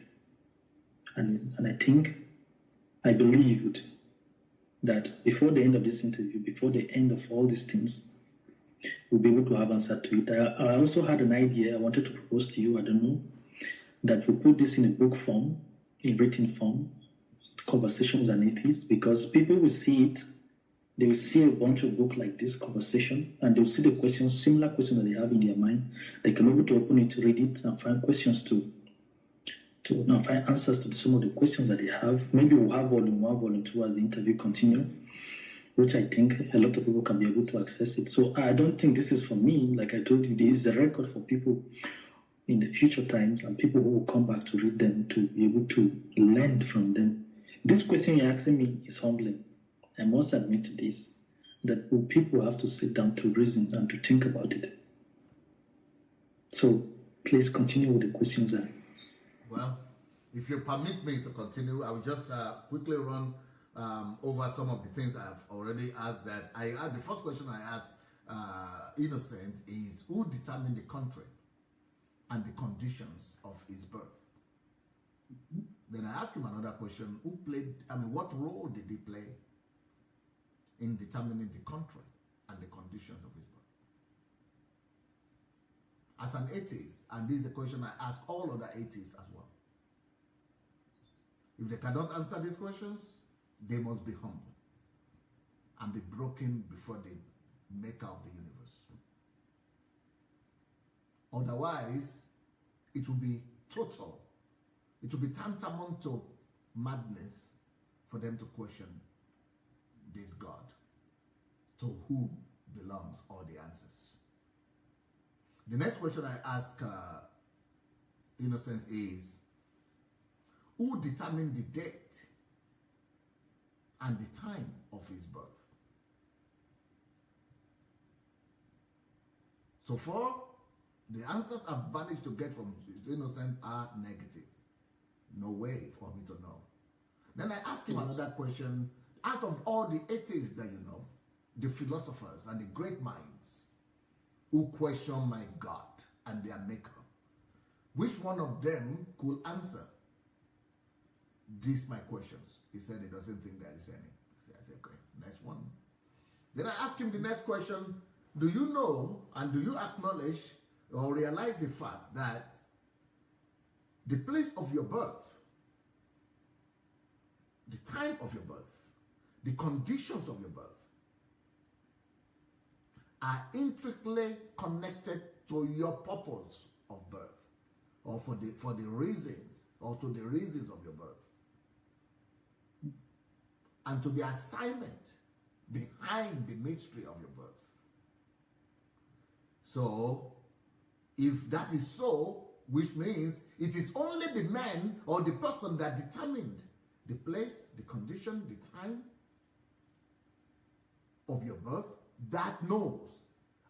And I believed that before the end of this interview, before the end of all these things, we'll be able to have answer to it. I also had an idea I wanted to propose to you, I don't know, that we put this in a book form, in written form, Conversations with an Atheist, because people will see it, they will see a bunch of books like this, Conversation, and they'll see the questions, similar questions that they have in their mind. They can be able to open it to read it and find questions to now find answers to some of the questions that they have. Maybe we'll have volume 1, volume 2 as the interview continue, which I think a lot of people can be able to access it. So I don't think this is for me. Like I told you, this is a record for people in the future times and people who will come back to read them, to be able to learn from them. This question you're asking me is humbling. I must admit to this, that people have to sit down to reason and to think about it. So please continue with the questions. Well, if you permit me to continue, I will just quickly run over some of the things I've already asked. That the first question I asked Innocent is, who determined the country and the conditions of his birth? Mm-hmm. Then I asked him another question, what role did he play in determining the country and the conditions of his birth? As an atheist, and this is the question I ask all other atheists as well. If they cannot answer these questions, they must be humble and be broken before the maker of the universe. Otherwise, it will be total. It will be tantamount to madness for them to question this God, to whom belongs all the answers. The next question I ask Innocent is, who determined the date and the time of his birth? So far, the answers I've managed to get from Innocent are negative. No way for me to know. Then I ask him another question. Out of all the atheists that you know, the philosophers and the great minds, who question my God and their maker. Which one of them could answer these my questions? He said he doesn't think there is any. I said, okay, next one. Then I asked him the next question, do you know and do you acknowledge or realize the fact that the place of your birth, the time of your birth, the conditions of your birth are intricately connected to your purpose of birth, or for the reasons, or to the reasons of your birth, and to the assignment behind the mystery of your birth. So, if that is so, which means it is only the man or the person that determined the place, the condition, the time of your birth, that knows,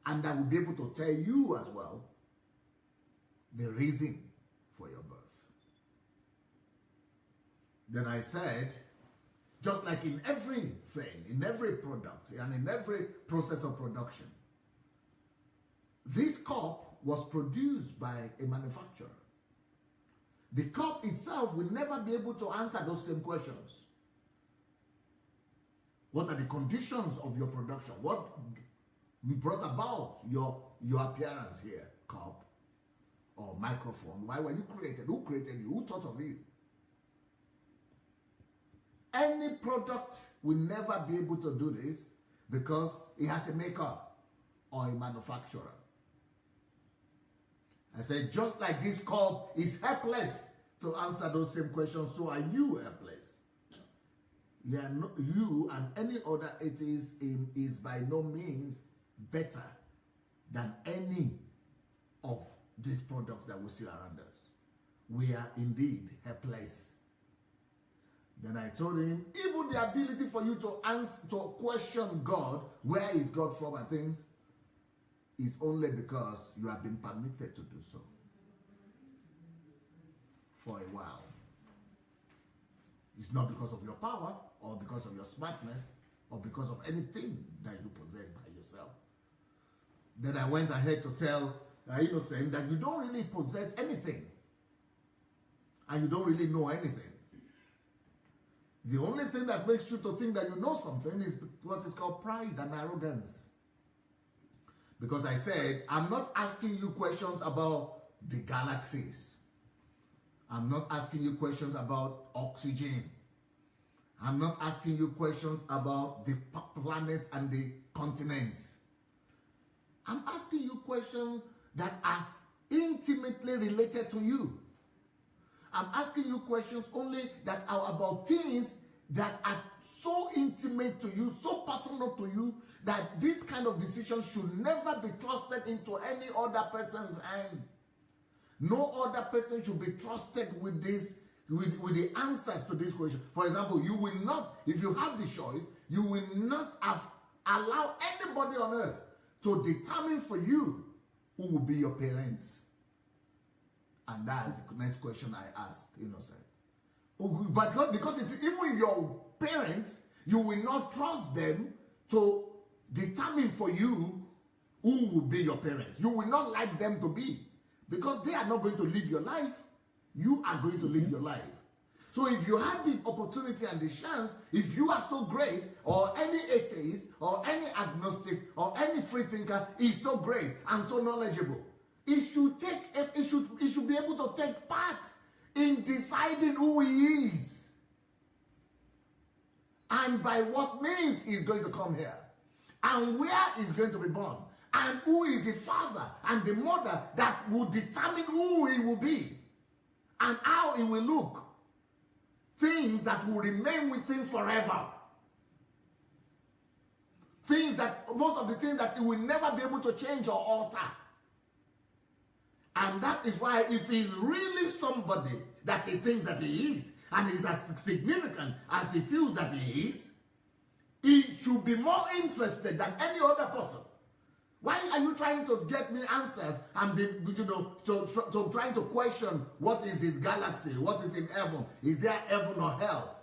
and that will be able to tell you as well the reason for your birth. Then I said, just like in everything, in every product, and in every process of production, this cup was produced by a manufacturer. The cup itself will never be able to answer those same questions. What are the conditions of your production? What brought about your appearance here, cup or microphone? Why were you created? Who created you? Who thought of you? Any product will never be able to do this because it has a maker or a manufacturer. I said, just like this cup is helpless to answer those same questions, so are you helpless. You and any other atheist is by no means better than any of these products that we see around us. We are indeed helpless. Then I told him, even the ability for you to answer, to question God, where is God from and things, is only because you have been permitted to do so for a while. It's not because of your power or because of your smartness or because of anything that you possess by yourself. Then I went ahead to tell Innocent that you don't really possess anything and you don't really know anything. The only thing that makes you to think that you know something is what is called pride and arrogance. Because I said, I'm not asking you questions about the galaxies. I'm not asking you questions about oxygen. I'm not asking you questions about the planets and the continents. I'm asking you questions that are intimately related to you. I'm asking you questions only that are about things that are so intimate to you, so personal to you, that this kind of decision should never be trusted into any other person's hand. No other person should be trusted with this, with the answers to this question. For example, you will not, if you have the choice, you will not allow anybody on earth to determine for you who will be your parents. And that's the next question I asked Innocent. But because it's even with your parents, you will not trust them to determine for you who will be your parents. You will not like them to be, because they are not going to live your life. You are going to live your life. So if you had the opportunity and the chance, if you are so great, or any atheist, or any agnostic, or any free thinker is so great and so knowledgeable, it should be able to take part in deciding who he is and by what means he's going to come here and where he's going to be born and who is the father and the mother that will determine who he will be and how he will look. Things that will remain with him forever. Things that, most of the things that he will never be able to change or alter. And that is why if he's really somebody that he thinks that he is, and is as significant as he feels that he is, he should be more interested than any other person. Why are you trying to get me answers and be, to trying to question what is this galaxy, what is in heaven, is there heaven or hell?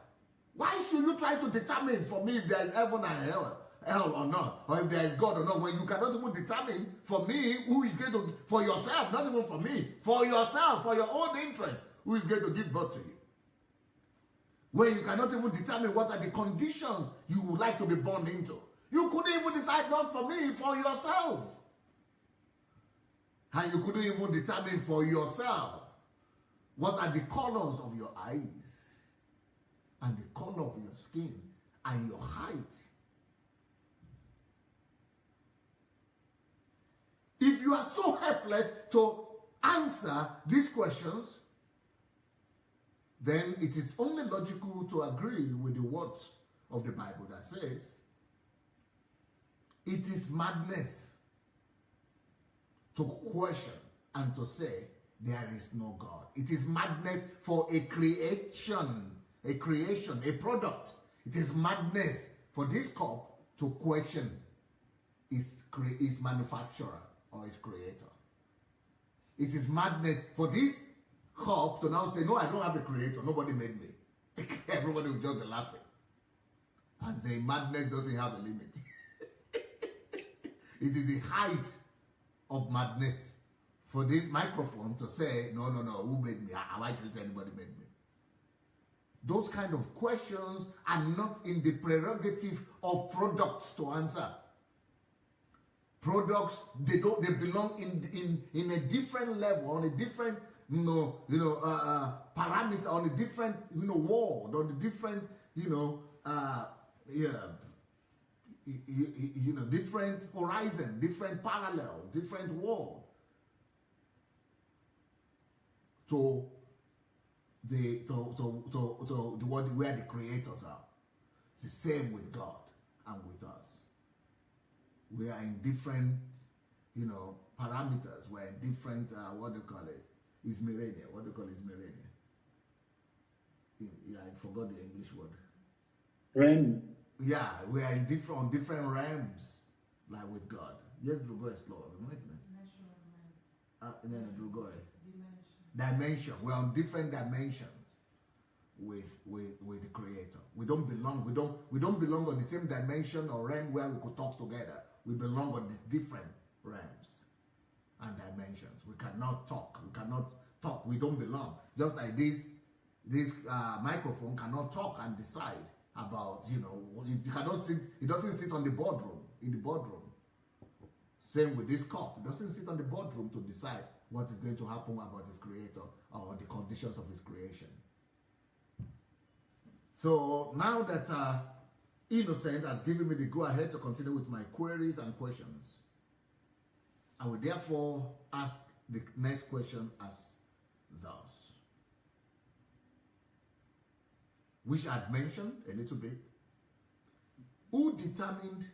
Why should you try to determine for me if there is heaven or hell? hell or not, or if there is God or not, when you cannot even determine for me who is going to, for yourself, not even for me, for yourself, for your own interest, who is going to give birth to you. When you cannot even determine what are the conditions you would like to be born into. You couldn't even decide not for me, for yourself. And you couldn't even determine for yourself what are the colors of your eyes and the color of your skin and your height. If you are so helpless to answer these questions, then it is only logical to agree with the words of the Bible that says, it is madness to question and to say there is no God. It is madness for a creation, a product. It is madness for this cup to question its manufacturer or its creator. It is madness for this cup to now say, no, I don't have a creator. Nobody made me. Everybody will just be laughing and say, madness doesn't have a limit. It is the height of madness for this microphone to say, no, who made me? Have I chosen anybody made me? Those kind of questions are not in the prerogative of products to answer. Products, they belong in a different level, on a different parameter, on a different world, on a different different horizon, different parallel, different world to the world where the creators are. It's the same with God and with us. We are in different, parameters. We're in different, what do you call it? Ismerania. What do you call Ismerania? Yeah, I forgot the English word. Realm. Yeah, we are in on different realms, like with God. Yes, Drugo is slow. Dimension. We're on different dimensions with the Creator. We don't belong on the same dimension or realm where we could talk together. We belong on these different realms and dimensions. We cannot talk. We don't belong. Just like this microphone cannot talk and decide about, it cannot sit, it doesn't sit on the boardroom, in the boardroom. Same with this cup. It doesn't sit on the boardroom to decide what is going to happen about his creator or the conditions of his creation. So now that Innocent has given me the go-ahead to continue with my queries and questions, I will therefore ask the next question as thus, which I had mentioned a little bit. Who determined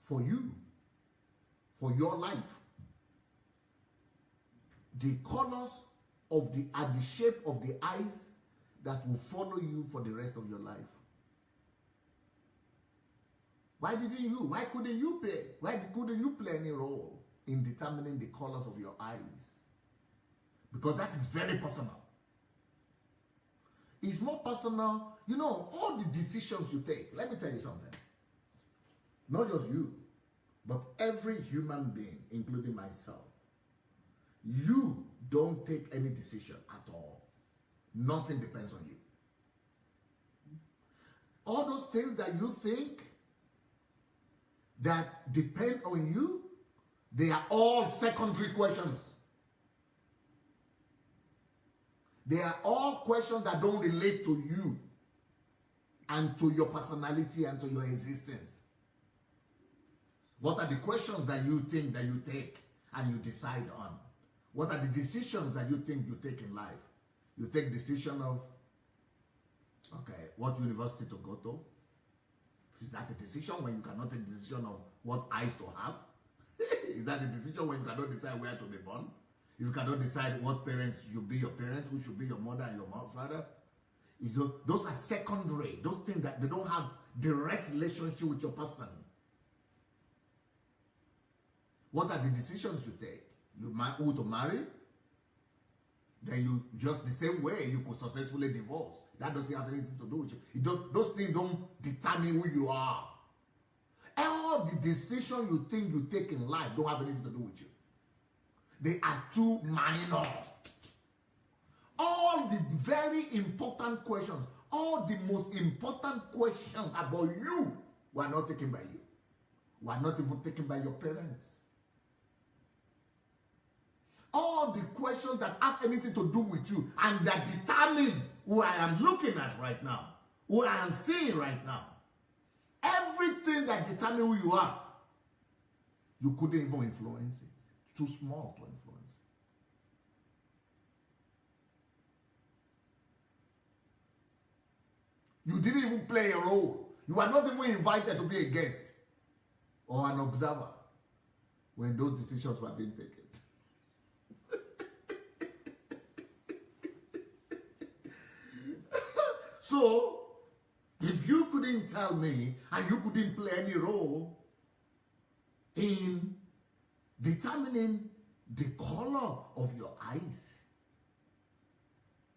for you, for your life, the colors of the shape of the eyes that will follow you for the rest of your life? Why couldn't you play any role in determining the colors of your eyes? Because that is very personal. It's more personal. All the decisions you take, let me tell you something. Not just you, but every human being, including myself. You don't take any decision at all. Nothing depends on you. All those things that you think that depend on you, they are all secondary questions. They are all questions that don't relate to you and to your personality and to your existence. What are the questions that you think that you take and you decide on? What are the decisions that you think you take in life? You take decision of, okay, what university to go to? Is that a decision when you cannot take decision of what eyes to have? Is that a decision when you cannot decide where to be born? If you cannot decide what parents should be your parents, who should be your mother and your father? Those are secondary. Those things that they don't have direct relationship with your person. What are the decisions you take? Who to marry? then you just the same way you could successfully divorce. That doesn't have anything to do with you. Those things don't determine who you are. All the decisions you think you take in life don't have anything to do with you. They are too minor. All the very important questions, all the most important questions about you were not taken by you. Were not even taken by your parents. All the questions that have anything to do with you and that determine who I am looking at right now, who I am seeing right now, everything that determines who you are, you couldn't even influence it. It's too small to influence. You didn't even play a role. You were not even invited to be a guest or an observer when those decisions were being taken. So, if you couldn't tell me and you couldn't play any role in determining the color of your eyes,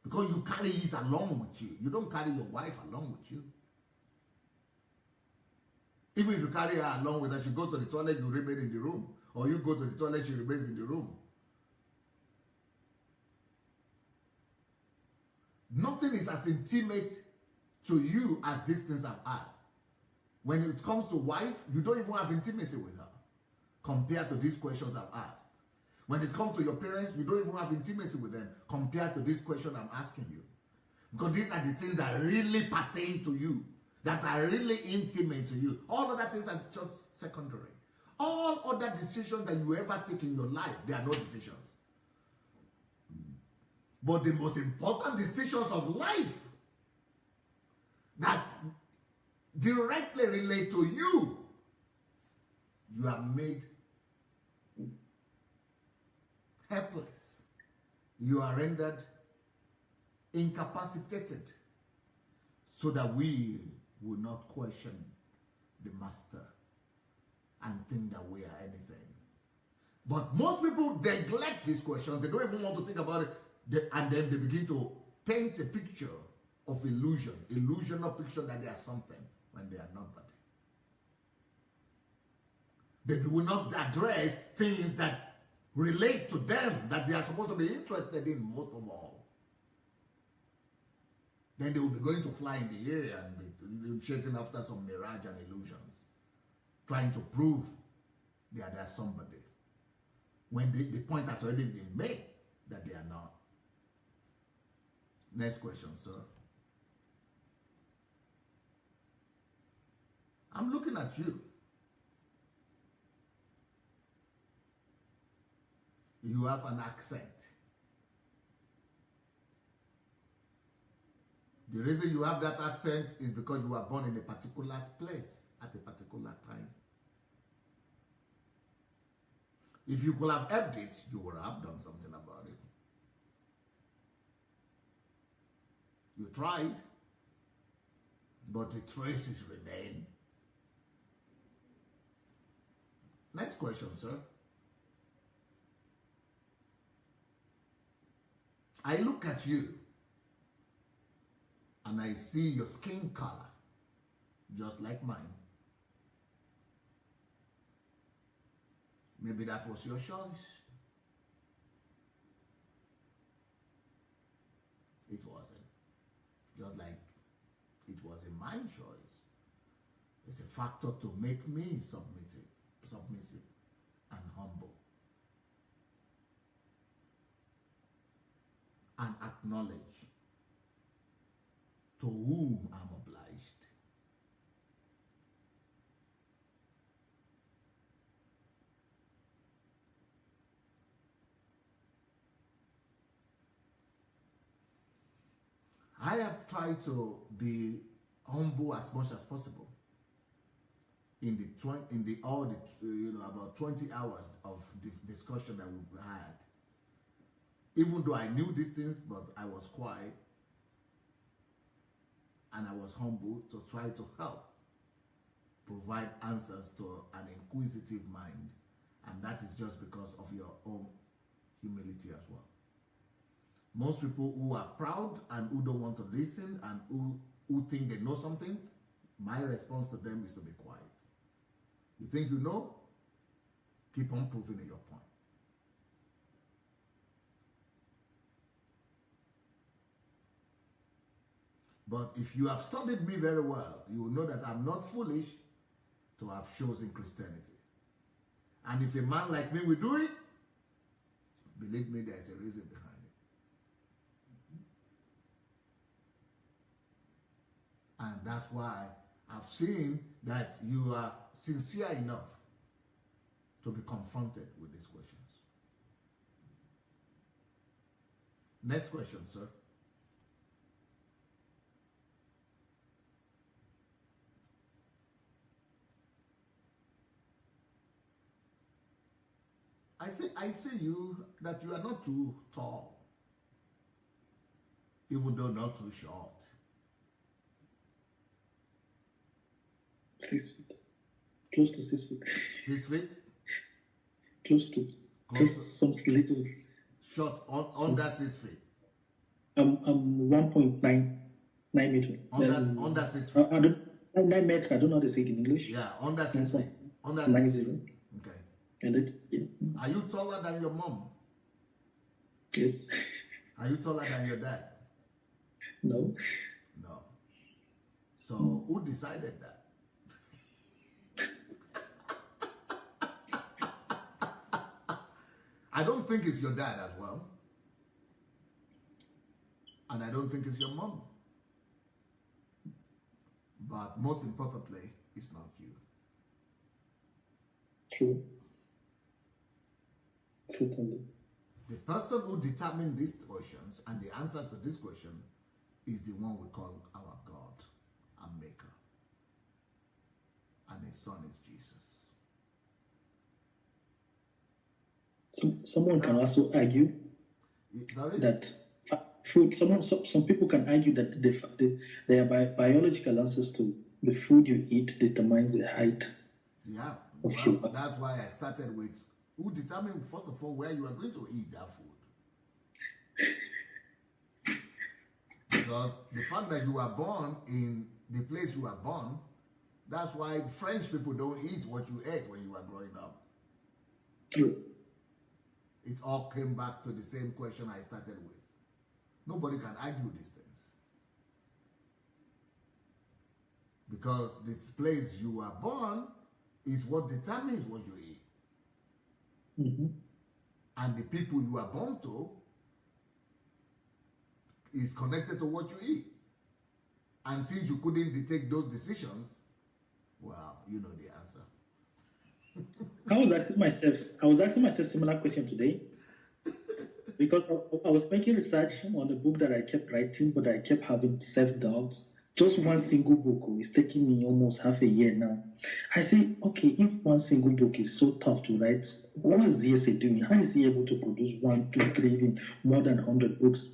because you carry it along with you. You don't carry your wife along with you. Even if you carry her along with her, she goes to the toilet, you remain in the room. Or you go to the toilet, she remains in the room. Nothing is as intimate to you as these things I've asked. When it comes to wife, you don't even have intimacy with her compared to these questions I've asked. When it comes to your parents, you don't even have intimacy with them compared to this question I'm asking you. Because these are the things that really pertain to you, that are really intimate to you. All other things are just secondary. All other decisions that you ever take in your life, they are no decisions. But the most important decisions of life that directly relate to you, you have made helpless. You are rendered incapacitated so that we will not question the master and think that we are anything. But most people neglect these questions. They don't even want to think about it. And then they begin to paint a picture of illusional picture that they are something when they are nobody. They will not address things that relate to them, that they are supposed to be interested in most of all. Then they will be going to fly in the air and be chasing after some mirage and illusions, trying to prove they are somebody, when the point has already been made that they are not. Next question, sir. I'm looking at you. You have an accent. The reason you have that accent is because you were born in a particular place at a particular time. If you could have helped it, you would have done something about it. You tried, but the traces remain. Next question, sir. I look at you and I see your skin color just like mine. Maybe that was your choice. It wasn't. Just like it wasn't my choice. It's a factor to make me submissive and humble. And acknowledge to whom I'm obliged. I have tried to be humble as much as possible in about 20 hours of discussion that we've had. Even though I knew these things, but I was quiet and I was humble to try to help provide answers to an inquisitive mind, and that is just because of your own humility as well. Most people who are proud and who don't want to listen and who think they know something, my response to them is to be quiet. You think you know? Keep on proving your point. But if you have studied me very well, you will know that I'm not foolish to have chosen Christianity. And if a man like me will do it, believe me, there's a reason behind it. And that's why I've seen that you are sincere enough to be confronted with these questions. Next question, sir. I see that you are not too tall, even though not too short. 6 feet. Close to 6 feet. 6 feet? Close to. Just some little. Short, under 6 feet. I'm 1.9 meters. Under 6 feet. 9 meters. I don't know how to say it in English. Yeah, under 6 feet. Under 6 9 feet. 0. Okay. And it, yeah. Are you taller than your mom? Yes. Are you taller than your dad? No. No. So who decided that? I don't think it's your dad as well. And I don't think it's your mom. But most importantly, it's not you. True. Certainly. The person who determined these questions and the answers to this question is the one we call our God and Maker. And his son is Jesus. Someone can also argue that food, some people can argue that their biological ancestors to the food you eat determines the height. Yeah, well, that's why I started with who determined, first of all, where you are going to eat that food. Because the fact that you were born in the place you were born, that's why French people don't eat what you ate when you were growing up. True. It all came back to the same question I started with. Nobody can argue these things. Because the place you were born is what determines what you eat. Mm-hmm. And the people you are born to is connected to what you eat. And since you couldn't take those decisions, well, you know the answer. I was asking myself similar question today. Because I was making research on the book that I kept writing, but I kept having self-doubts. Just one single book is taking me almost half a year now. I say, okay, if one single book is so tough to write, what is DSA doing? How is he able to produce 1, 2, 3, even more than 100 books?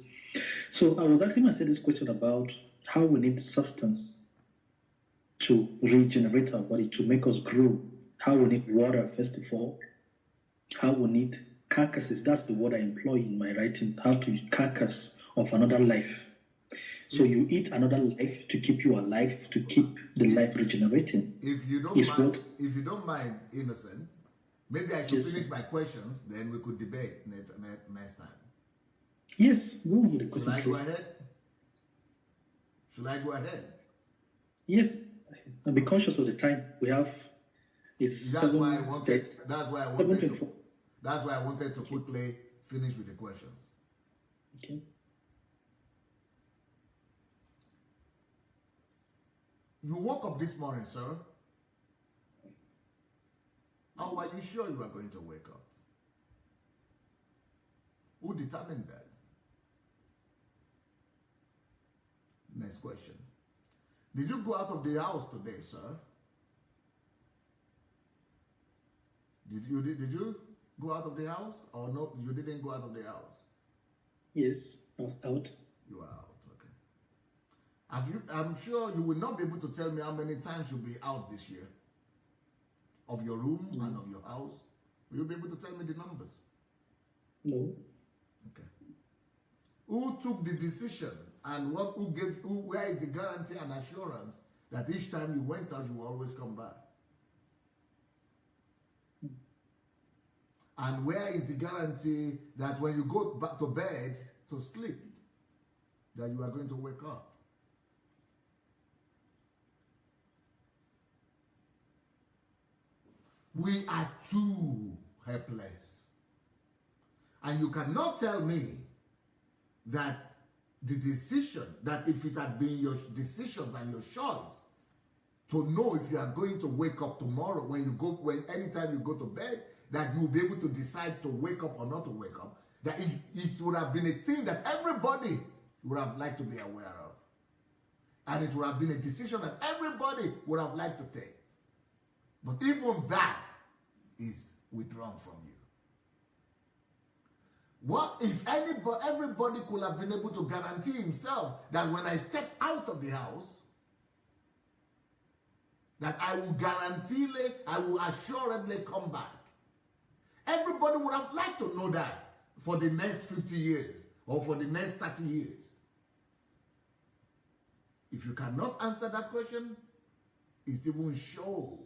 So I was asking myself this question about how we need substance to regenerate our body, to make us grow. How we need water, first of all. How we need carcasses. That's the word I employ in my writing. How to carcass of another life. So you eat another life to keep you alive, to keep the life regenerating. If you don't mind, Innocent, maybe I should finish my questions, then we could debate next time. Yes, go with the question. Should I go ahead? Should I go ahead? Yes, and be conscious of the time we have. That's why I wanted to quickly finish with the questions. Okay. You woke up this morning, sir. How are you sure you are going to wake up? Who determined that? Next question. Did you go out of the house today, sir? Did you go out of the house, or no? You didn't go out of the house. Yes, I was out. You are out. Okay. I'm sure you will not be able to tell me how many times you'll be out this year. Of your room and of your house. Will you be able to tell me the numbers? No. Okay. Who took the decision and where is the guarantee and assurance that each time you went out, you will always come back? And where is the guarantee that when you go back to bed to sleep, that you are going to wake up? We are too helpless. And you cannot tell me that the decision, that if it had been your decisions and your choice to know if you are going to wake up tomorrow anytime you go to bed, that you will be able to decide to wake up or not to wake up, that it would have been a thing that everybody would have liked to be aware of. And it would have been a decision that everybody would have liked to take. But even that is withdrawn from you. What if everybody could have been able to guarantee himself that when I step out of the house, that I will assuredly come back? Everybody would have liked to know that for the next 50 years or for the next 30 years. If you cannot answer that question, it even shows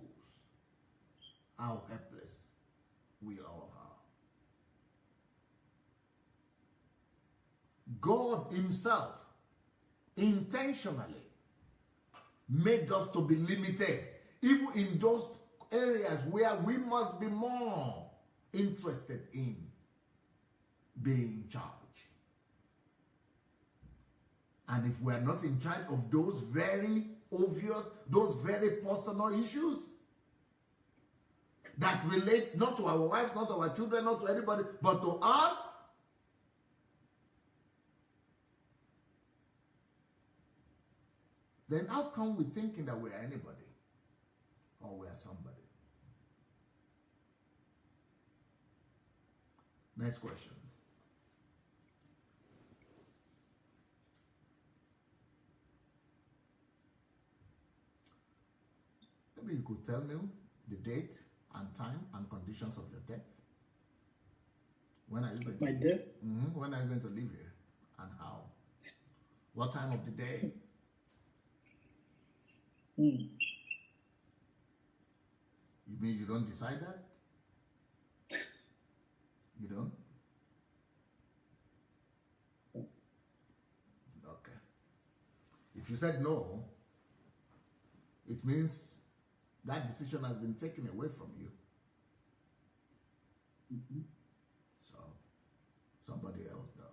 how helpless we all are. God himself intentionally made us to be limited, even in those areas where we must be more interested in being in charge. And if we are not in charge of those very obvious, those very personal issues that relate not to our wives, not to our children, not to anybody, but to us, then how come we're thinking that we are anybody or we are somebody? Next question. Maybe you could tell me the date and time and conditions of your death. When are you going to My leave? death? When are you going to leave here and how? What time of the day? You mean you don't decide that? You don't? Okay. If you said no, it means that decision has been taken away from you. So, somebody else does.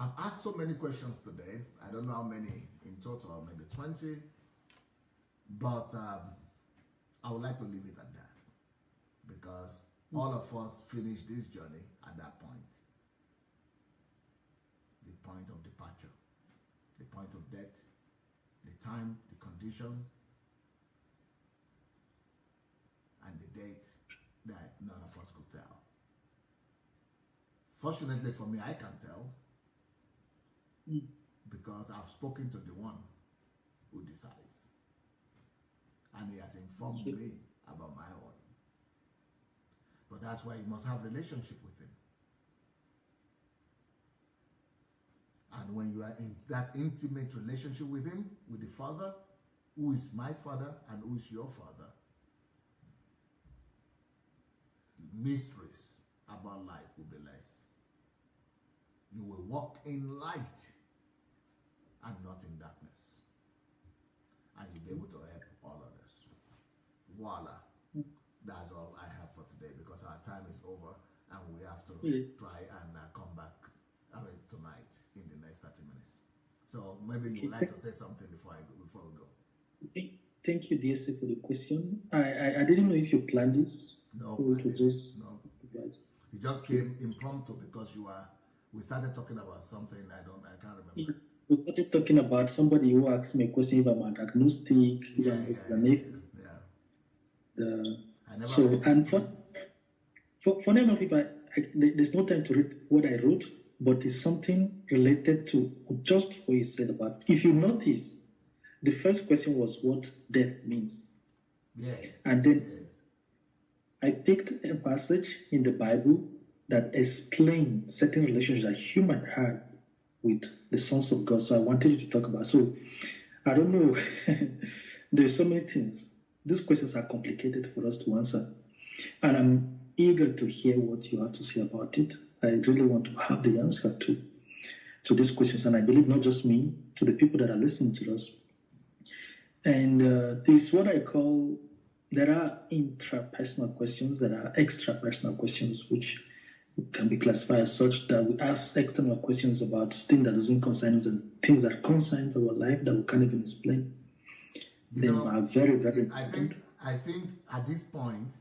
I've asked so many questions today. I don't know how many in total, maybe 20. But I would like to leave it at that. Because all of us finish this journey at that point. The point of departure. The point of death. The time, the condition. And the date that none of us could tell. Fortunately for me, I can tell. Because I've spoken to the one who decides. And he has informed me about my own. But that's why you must have a relationship with him. And when you are in that intimate relationship with him, with the Father, who is my Father and who is your Father, mysteries about life will be less. You will walk in light and not in darkness. And you'll be able to help all others. Voila. That's all I have for today because our time is over and we have to try and come back tonight in the next 30 minutes. So maybe you'd like to say something before we go. Thank you, DSC, for the question. I didn't know if you planned this. No, no. It just came impromptu because we started talking about something I can't remember. We started talking about somebody who asked me a question if I'm an agnostic. Funny enough, there's no time to read what I wrote, but it's something related to just what you said about. If you notice, the first question was what death means. Yes. And then I picked a passage in the Bible that explained certain relationships that human had with the sons of God. So I wanted you to talk about. So I don't know. There's so many things. These questions are complicated for us to answer. And I'm eager to hear what you have to say about it. I really want to have the answer to these questions. And I believe not just me, to the people that are listening to us. And this is what I call, there are intrapersonal questions, there are extrapersonal questions, which can be classified as such, that we ask external questions about things that doesn't concern us and things that concern our life that we can't even explain. They are very, very important. I think at this point,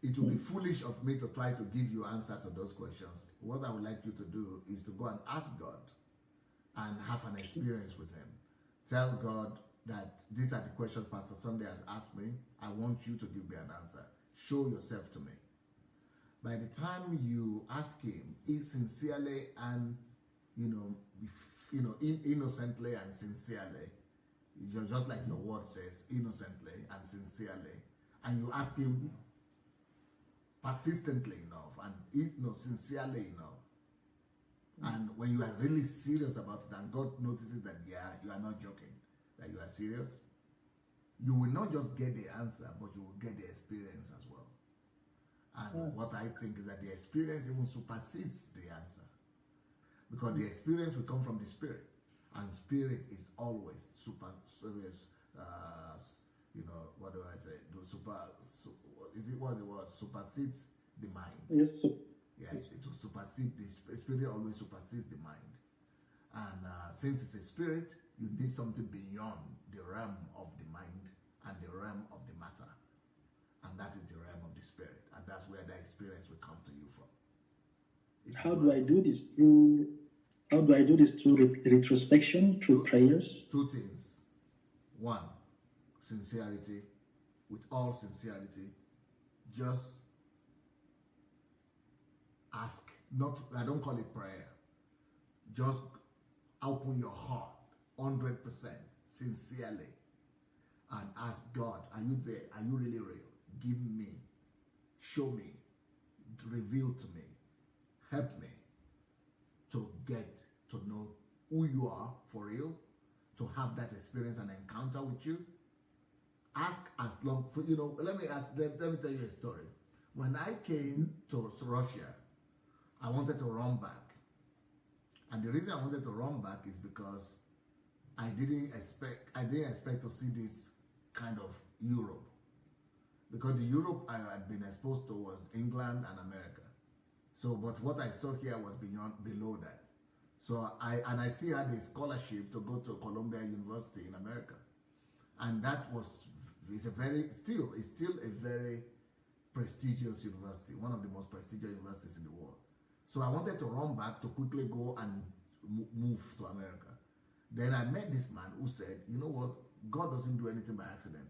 it will be foolish of me to try to give you answer to those questions. What I would like you to do is to go and ask God and have an experience with Him. Tell God that these are the questions Pastor Sunday has asked me. I want you to give me an answer. Show yourself to me. By the time you ask Him, sincerely and innocently and sincerely, just like your word says, innocently and sincerely, and you ask Him persistently enough and sincerely enough, and when you are really serious about it, and God notices that you are not joking, that you are serious, you will not just get the answer, but you will get the experience as well. And what I think is that the experience even supersedes the answer, because the experience will come from the Spirit, and Spirit is always what do I say? Supersedes the mind. Yes. Yes, it will supersede, the Spirit always supersedes the mind. And since it's a spirit, you need something beyond the realm of the mind and the realm of the matter. And that is the realm of the Spirit. And that's where the experience will come to you from. How do I do this? Through retrospection, through prayers? Two things. One, sincerity. With all sincerity, just ask. I don't call it prayer. Just open your heart 100% sincerely and ask God, are you there? Are you really real? Give me, show me, reveal to me, help me to get to know who you are for real, to have that experience and encounter with you. Ask as long for, let me tell you a story. When I came to Russia, I wanted to run back. And the reason I wanted to run back is because I didn't expect to see this kind of Europe. Because the Europe I had been exposed to was England and America. So, but what I saw here was below that. So I still had a scholarship to go to Columbia University in America. And that is still a very prestigious university, one of the most prestigious universities in the world. So I wanted to run back to quickly go and move to America. Then I met this man who said, you know what, God doesn't do anything by accident.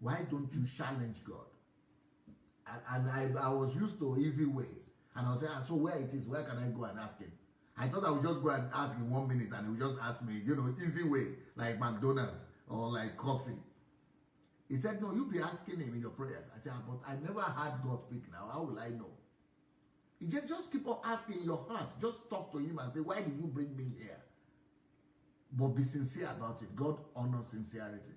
Why don't you challenge God? And I was used to easy ways. And I was saying, so where it is, where can I go and ask him? I thought I would just go and ask in 1 minute and he would just ask me, easy way, like McDonald's or like coffee. He said, no, you be asking him in your prayers. I said, but I never had God speak now. How will I know? He just keep on asking in your heart. Just talk to him and say, why did you bring me here? But be sincere about it. God honors sincerity.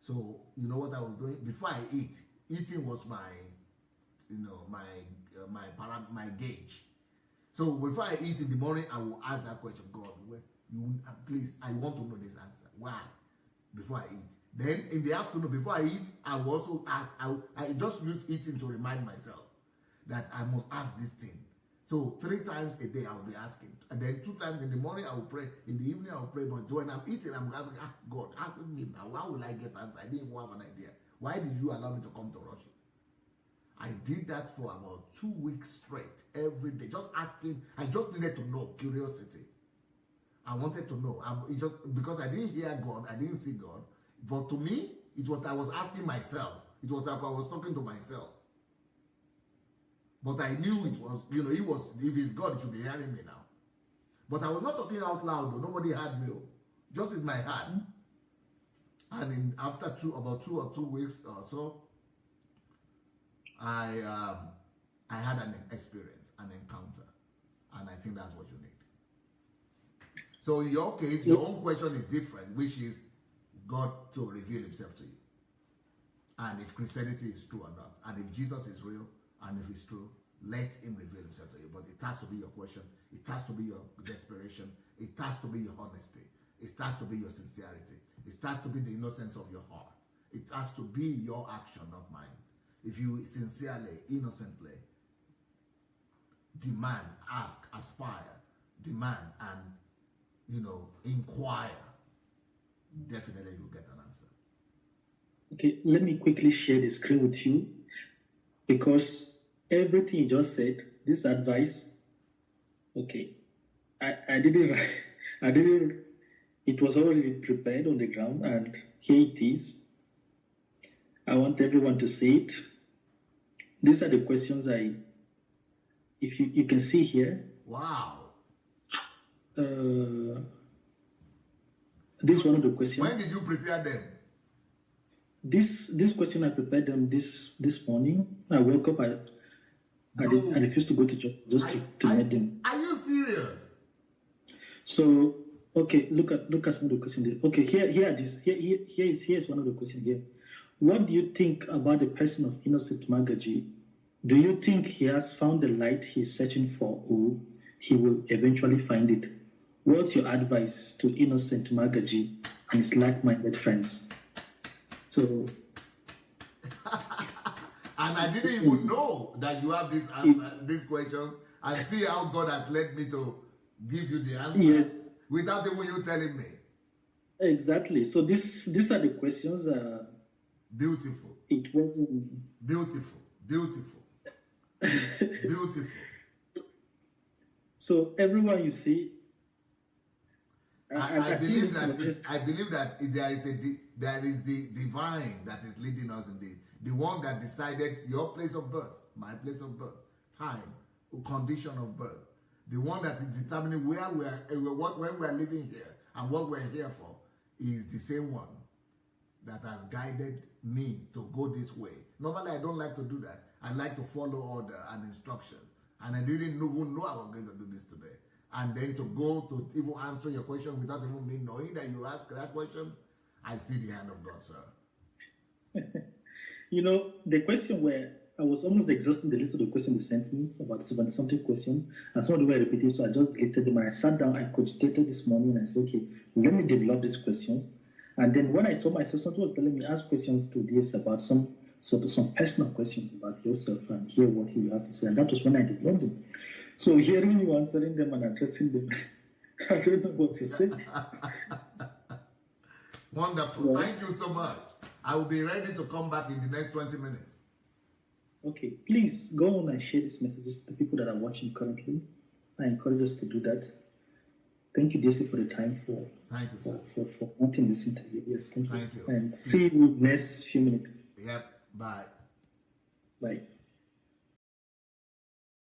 So, you know what I was doing? Before I eat, eating was my gauge. So before I eat in the morning, I will ask that question, God, please, I want to know this answer. Why? Before I eat. Then in the afternoon, before I eat, I will also ask, I just use eating to remind myself that I must ask this thing. So 3 times a day I will be asking. And then 2 times in the morning I will pray. In the evening I will pray. But when I'm eating, I'm asking, God, ask me now. How will I get answer? I didn't even have an idea. Why did you allow me to come to Russia? I did that for about 2 weeks straight, every day. Just asking. I just needed to know, curiosity. I wanted to know. Because I didn't hear God, I didn't see God. But to me, I was asking myself. It was like I was talking to myself. But I knew it was, if it's God, it should be hearing me now. But I was not talking out loud, though. Nobody heard me. Just in my heart. And after about 2 or 2 weeks or so, I had an experience, an encounter, and I think that's what you need. So in your case, your own question is different, which is God to reveal himself to you. And if Christianity is true or not, and if Jesus is real, and if it's true, let him reveal himself to you. But it has to be your question, it has to be your desperation, it has to be your honesty, it has to be your sincerity, it has to be the innocence of your heart. It has to be your action, not mine. If you sincerely, innocently demand, ask, aspire, demand, and inquire, definitely you'll get an answer. Okay, let me quickly share the screen with you, because everything you just said, this advice, okay, I didn't write, it was already prepared on the ground, and here it is. I want everyone to see it. These are the questions if you can see here. Wow. This one of the questions. When did you prepare them? This question I prepared them this morning. I woke up. I refused to go to church just to make them. Are you serious? So okay, look at some of the questions. Okay, here's one of the questions here. What do you think about the person of Innocent Magaji? Do you think he has found the light he's searching for, or he will eventually find it? What's your advice to Innocent Magaji and his like-minded friends? So, and I didn't even know that you have this answer, these questions, and see how God has led me to give you the answer. Yes. Without even you telling me. Exactly. So these are the questions. Beautiful. It wasn't beautiful. Beautiful. So everyone you see, I believe that there is the divine that is leading us in the one that decided your place of birth, my place of birth, time, condition of birth, the one that is determining when we are living here and what we're here for, is the same one that has guided me to go this way. Normally, I don't like to do that. I like to follow order and instruction. And I didn't even know I was going to do this today. And then to go to even answer your question without even me knowing that you asked that question, I see the hand of God, sir. The question where I was almost exhausting the list of the questions they sent me, about 70-something questions, and some of them were repetitive, so I just deleted them. And I sat down, I cogitated this morning, and I said, okay, let me develop these questions. And then when I saw my assistant was telling me, ask questions to this about some personal questions about yourself and hear what you have to say. And that was when I developed them. So hearing you answering them and addressing them, I don't know what to say. Wonderful. Yeah. Thank you so much. I will be ready to come back in the next 20 minutes. Okay. Please go on and share these messages to people that are watching currently. I encourage us to do that. Thank you, DC, for the time for wanting this interview. Yes, thank you. And see you next few minutes. Yep. Bye. Bye.